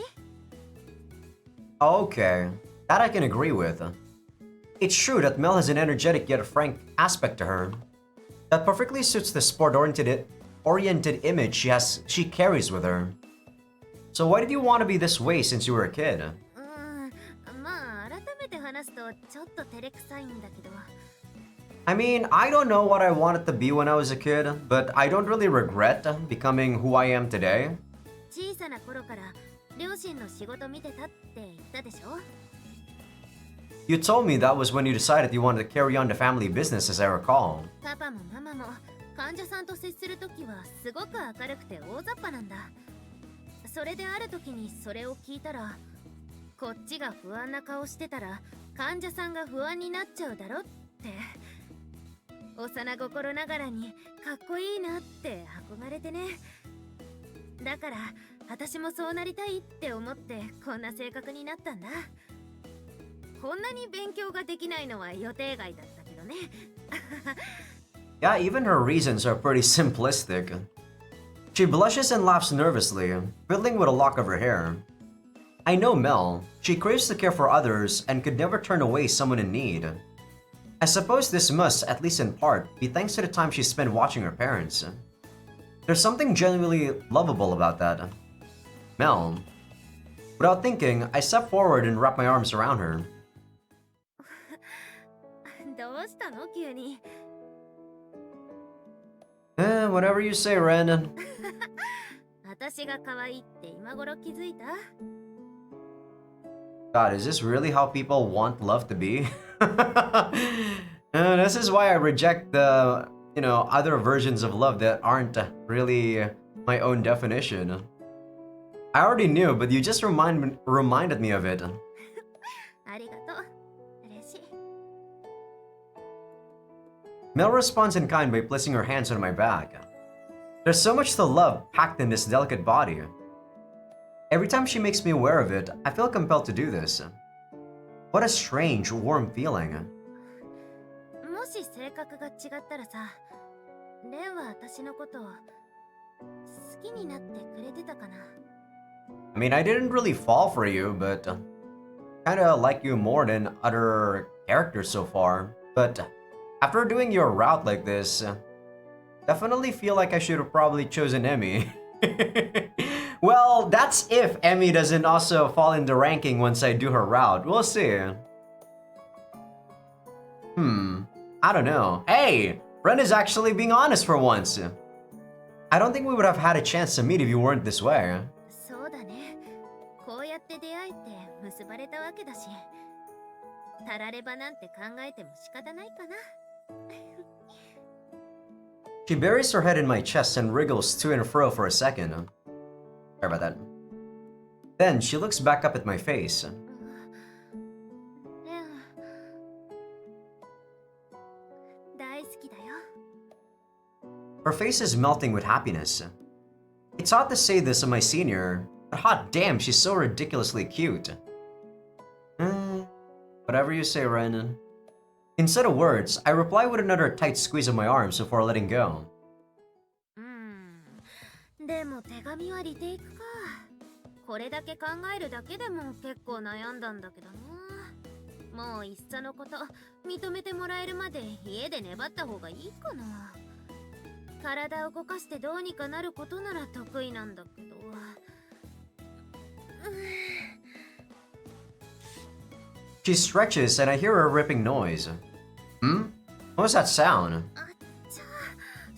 Okay, that I can agree with. It's true that Mel has an energetic yet frank aspect to her. That perfectly suits the sport-oriented image she carries with her. So why did you want to be this way since you were a kid? まあ改めて話すとちょっと照れくさいんだけど。 I mean, I don't know what I wanted to be when I was a kid, but I don't really regret becoming who I am today. 小さな頃から両親の仕事見てたって言ったでしょ。You told me that was when you decided you wanted to carry on the family business, as I recall. パパもママも患者さんと接するときはすごく明るくて大雑把なんだ。それである時にそれを聞いたら、こっちが不安な顔してたら患者さんが不安になっちゃうだろって、幼心ながらにかっこいいなって憧れてね。だから私もそうなりたいって思ってこんな性格になったんだ。こんなに勉強ができないのは予定外だったけどね。Yeah, even her reasons are pretty simplistic. She blushes and laughs nervously, fiddling with a lock of her hair. I know Mel. She craves to care for others and could never turn away someone in need. I suppose this must, at least in part, be thanks to the time she spent watching her parents. There's something genuinely lovable about that. Mel. Without thinking, I step forward and wrap my arms around her. どうしたの急に。Whatever you say, Ren. 私が可愛いって今頃気づいた？ God, is this really how people want love to be? This is why I reject the, other versions of love that aren't really my own definition. I already knew, but you just reminded me of it. ありがとう。嬉しい。Mel responds in kind by placing her hands on my back. There's so much to love packed in this delicate body. Every time she makes me aware of it, I feel compelled to do this. What a strange, warm feeling. もし性格が違ったらさ、レンは私のことを好きになってくれてたかな？ I mean, I didn't really fall for you, but kinda like you more than other characters so far. But after doing your route like this, definitely feel like I should have probably chosen Emmy. Well, that's if Emmy doesn't also fall into ranking once I do her route. We'll see. I don't know. Hey! Ren is actually being honest for once. I don't think we would have had a chance to meet if you weren't this way. そうだね。こうやって出会えて結ばれたわけだし、たらればなんて考えても仕方ないかな。She buries her head in my chest and wriggles to and fro for a second. Sorry about that. Then she looks back up at my face. レン、大好きだよ。 Her face is melting with happiness. It's odd to say this of my senior, but hot damn, she's so ridiculously cute. Whatever you say, Ren. Instead of words, I reply with another tight squeeze of my arms before letting go. でも手紙はリテイクか。これだけ考えるだけでも結構悩んだんだけどな。もういっそのこと認めてもらえるまで家で粘った方がいいかな。体を動かしてどうにかなることなら得意なんだけど。She stretches and I hear a ripping noise. What was that sound? あっちゃ、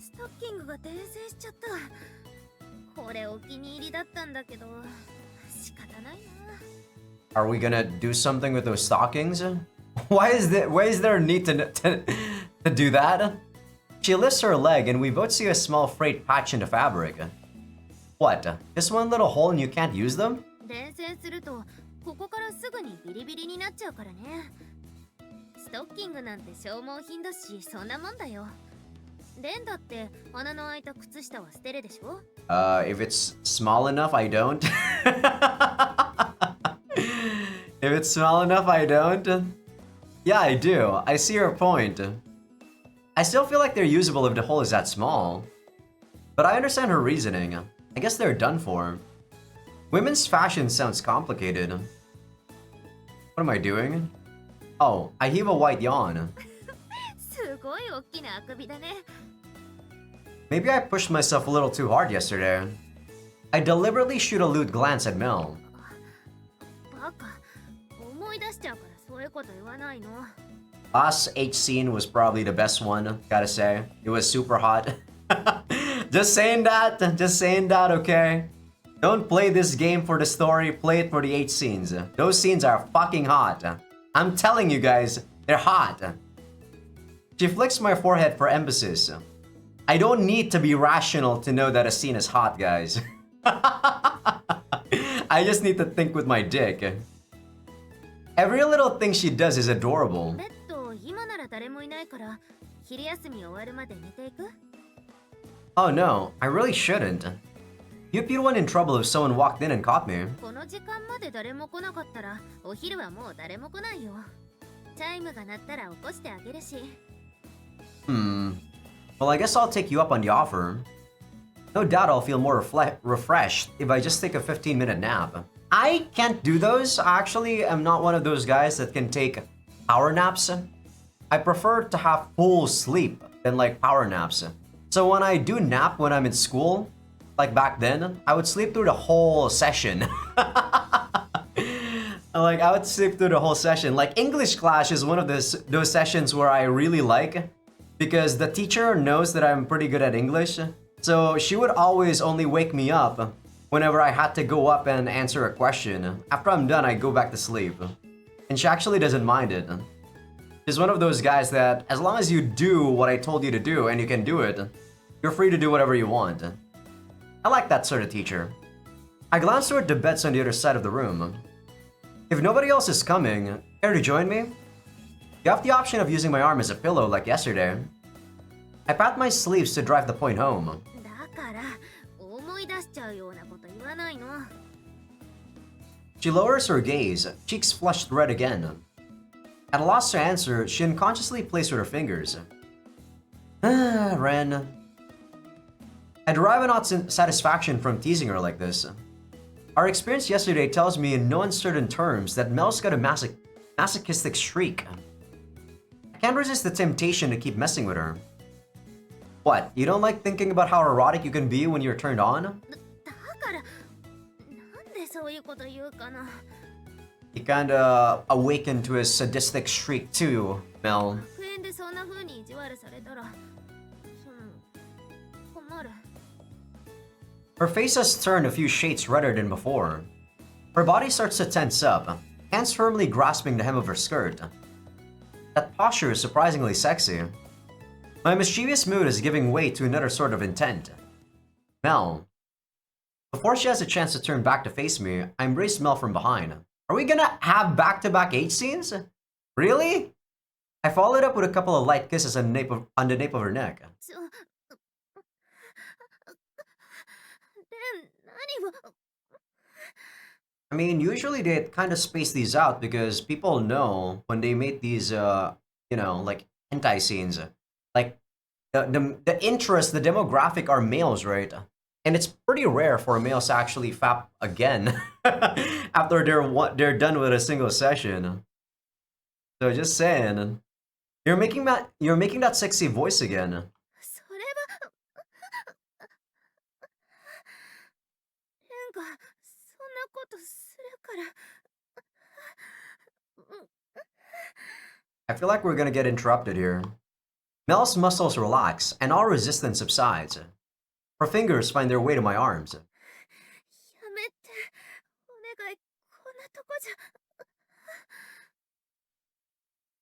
ストッキングが伝線しちゃった。これお気に入りだったんだけど、仕方ないな。 Are we gonna do something with those stockings? Why is there a need to do that? She lifts her leg and we both see a small frayed patch in the fabric. What? Just one little hole and you can't use them? 伝線するとここからすぐにビリビリになっちゃうからね。ストッキングなんて消耗品だし、そんなもんだよ。レンだって穴の開いた靴下は捨てるでしょ？ If it's small enough, I don't. If it's small enough, I don't. Yeah, I do. I see your point. I still feel like they're usable if the hole is that small. But I understand her reasoning. I guess they're done for. Women's fashion sounds complicated. What am I doing? Oh, I heave a white yawn. すごい大きなあくびだね。 Maybe I pushed myself a little too hard yesterday. I deliberately shoot a lewd glance at Mel. バカ、思い出しちゃうからそういうこと言わないの。 Last H scene was probably the best one, gotta say. It was super hot. Just saying that, okay? Don't play this game for the story, play it for the H scenes. Those scenes are fucking hot. I'm telling you guys, they're hot. She flicks my forehead for emphasis. I don't need to be rational to know that a scene is hot, guys. I just need to think with my dick. Every little thing she does is adorable. ベッド今なら誰もいないから昼休み終わるまで寝ていく Oh no, I really shouldn't. You'd be one in trouble if someone walked in and caught me. この時間まで誰も来なかったらお昼はもう誰も来ないよチャイムが鳴ったら起こしてあげるし Well, I guess I'll take you up on the offer. No doubt I'll feel more refreshed if I just take a 15-minute nap. I can't do those. Actually, I'm not one of those guys that can take power naps. I prefer to have full sleep than like power naps. So when I do nap when I'm in school, like back then, I would sleep through the whole session. Like I would sleep through the whole session. Like English class is one of those sessions where I really like because the teacher knows that I'm pretty good at English. So she would always only wake me up whenever I had to go up and answer a question. After I'm done, I go back to sleep. And she actually doesn't mind it. She's one of those guys that as long as you do what I told you to do and you can do it, you're free to do whatever you want. I like that sort of teacher. I glance toward the beds on the other side of the room. If nobody else is coming, care to join me? You have the option of using my arm as a pillow like yesterday. I pat my sleeves to drive the point home. だから思い出しちゃうようなこと言わないの She lowers her gaze, cheeks flushed red again. At a loss to answer, she unconsciously plays with her fingers. Ren. I derive an odd satisfaction from teasing her like this. Our experience yesterday tells me in no uncertain terms that Mel's got a masochistic streak. I can't resist the temptation to keep messing with her. What, you don't like thinking about how erotic you can be when you're turned on? だからなんでそういうこと言うかな He kinda awakened to his sadistic streak too, Mel. 学園でそんな風に意地悪されたら困る Her face has turned a few shades redder than before. Her body starts to tense up, hands firmly grasping the hem of her skirt. That posture is surprisingly sexy. My mischievous mood is giving way to another sort of intent. Mel. Before she has a chance to turn back to face me, I embrace Mel from behind. Are we gonna have back-to-back H scenes? Really? I followed up with a couple of light kisses on the nape of her neck. ちょレン何を I mean, usually they kind of space these out because people know when they make these, you know, like hentai scenes, like the interest, the demographic are males, right? And it's pretty rare for males to actually fap again after they're done with a single session. So just saying, you're making that sexy voice again. それはレンがそんなことするから I feel like we're gonna get interrupted here. Mel's muscles relax and all resistance subsides. Her fingers find their way to my arms. やめてお願いこんなとこじゃ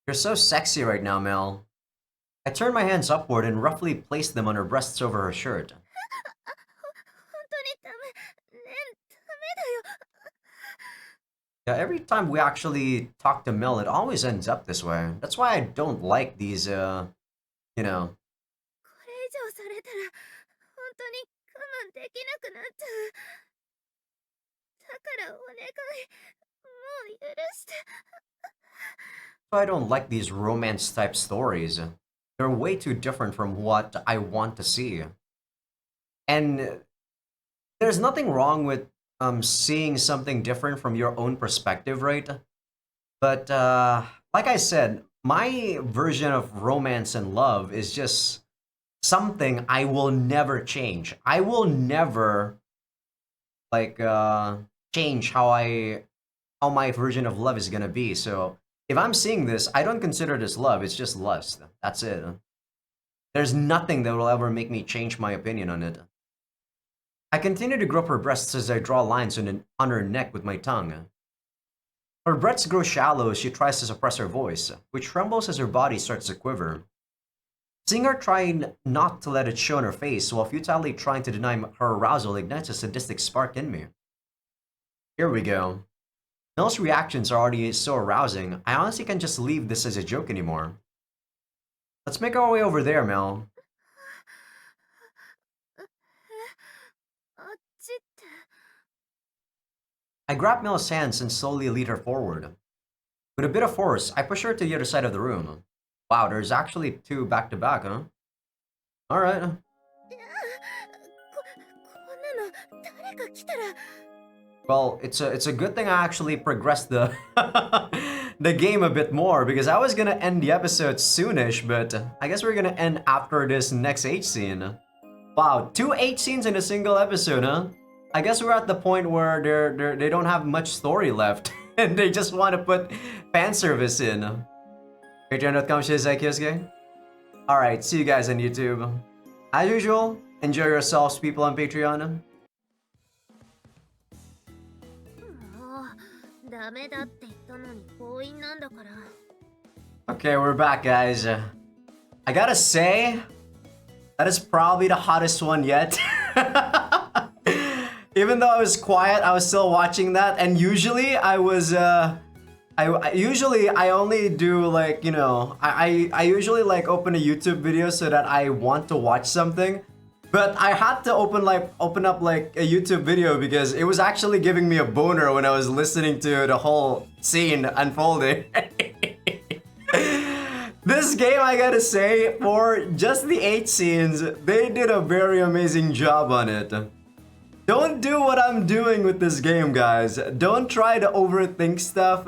You're so sexy right now, Mel. I turn my hands upward and roughly place them on her breasts over her shirt. 本当にダメレンダメだよ Yeah, every time we actually talk to Mel, it always ends up this way. That's why I don't like these, you know. これ以上されたら本当に我慢できなくなっちゃうだからお願いもう許して I don't like these romance type stories. They're way too different from what I want to see. And there's nothing wrong with seeing something different from your own perspective, right? But like I said, my version of romance and love is just something I will never change. I will never like change how my version of love is gonna be. So if I'm seeing this, I don't consider this love, it's just lust. That's it. There's nothing that will ever make me change my opinion on it. I continue to grip her breasts as I draw lines on her neck with my tongue. Her breaths grow shallow as she tries to suppress her voice, which trembles as her body starts to quiver. Seeing her trying not to let it show on her face while futilely trying to deny her arousal ignites a sadistic spark in me. Here we go. Mel's reactions are already so arousing, I honestly can't just leave this as a joke anymore. Let's make our way over there, Mel. あっちって I grab Mel's hands and slowly lead her forward. With a bit of force, I push her to the other side of the room. Wow, there's actually 2 back-to-back, huh? Alright. こんなの誰か来たら Well, it's a good thing I actually progressed the the game a bit more, because I was gonna end the episode soonish, but I guess we're gonna end after this next H scene. Wow, 2 H scenes in a single episode, huh? I guess we're at the point where they don't have much story left and they just want to put fan service in. Patreon.com/Azaikyousuke. Alright, see you guys on YouTube. As usual, enjoy yourselves, people on Patreon. もうダメだって言ったのに強引なんだから Okay, we're back, guys. I gotta say, that is probably the hottest one yet. Even though I was quiet, I was still watching that, and usually I was, I only do like, you know, I usually like open a YouTube video so that I want to watch something. But I had to open up like a YouTube video because it was actually giving me a boner when I was listening to the whole scene unfolding. This game, I gotta say, for just the 8 scenes, they did a very amazing job on it. Don't do what I'm doing with this game, guys. Don't try to overthink stuff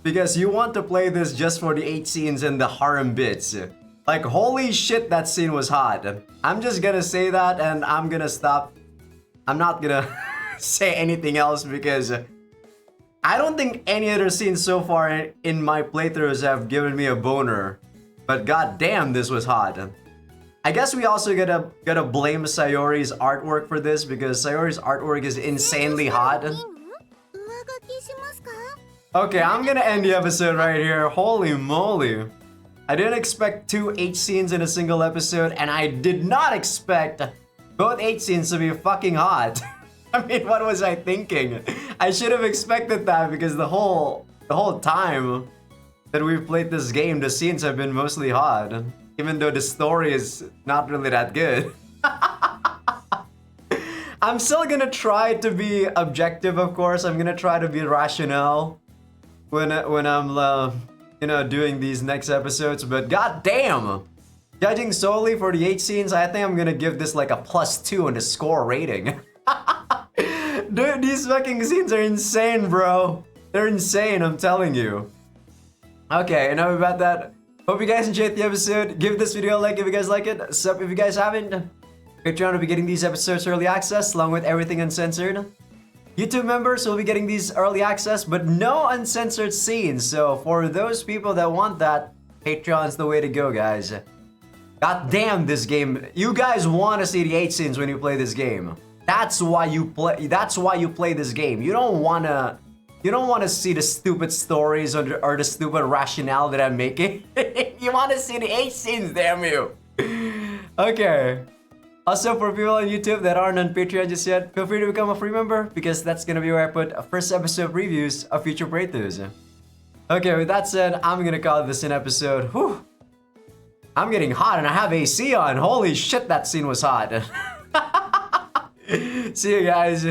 because you want to play this just for the 8 scenes and the harem bits. Like, holy shit, that scene was hot. I'm just gonna say that and I'm gonna stop. I'm not gonna say anything else because I don't think any other scenes so far in my playthroughs have given me a boner. But goddamn, this was hot. I guess we also gotta blame Sayori's artwork for this because Sayori's artwork is insanely hot. Okay, I'm gonna end the episode right here. Holy moly. I didn't expect 2 H scenes in a single episode, and I did not expect both H scenes to be fucking hot. I mean, what was I thinking? I should have expected that because the whole time that we've played this game, the scenes have been mostly hot. Even though the story is not really that good. I'm still gonna try to be objective, of course. I'm gonna try to be rational when I'm you know, doing these next episodes. But goddamn, judging solely for the 8 scenes, I think I'm gonna give this like a +2 on the score rating. Dude, these fucking scenes are insane, bro. They're insane, I'm telling you. Okay, enough about that. Hope you guys enjoyed the episode. Give this video a like if you guys like it. Sub if you guys haven't. Patreon will be getting these episodes early access along with everything uncensored. YouTube members will be getting these early access but no uncensored scenes. So for those people that want that, Patreon's the way to go, guys. God damn, this game. You guys want to see the 8 scenes when you play this game. That's why you play this game. You don't want to see the stupid stories or the stupid rationale that I'm making. You want to see the 8 scenes, damn you. Okay. Also, for people on YouTube that aren't on Patreon just yet, feel free to become a free member because that's gonna be where I put a first episode previews of future playthroughs. Okay, with that said, I'm gonna call this an episode. Whew. I'm getting hot and I have AC on. Holy shit, that scene was hot. See you guys.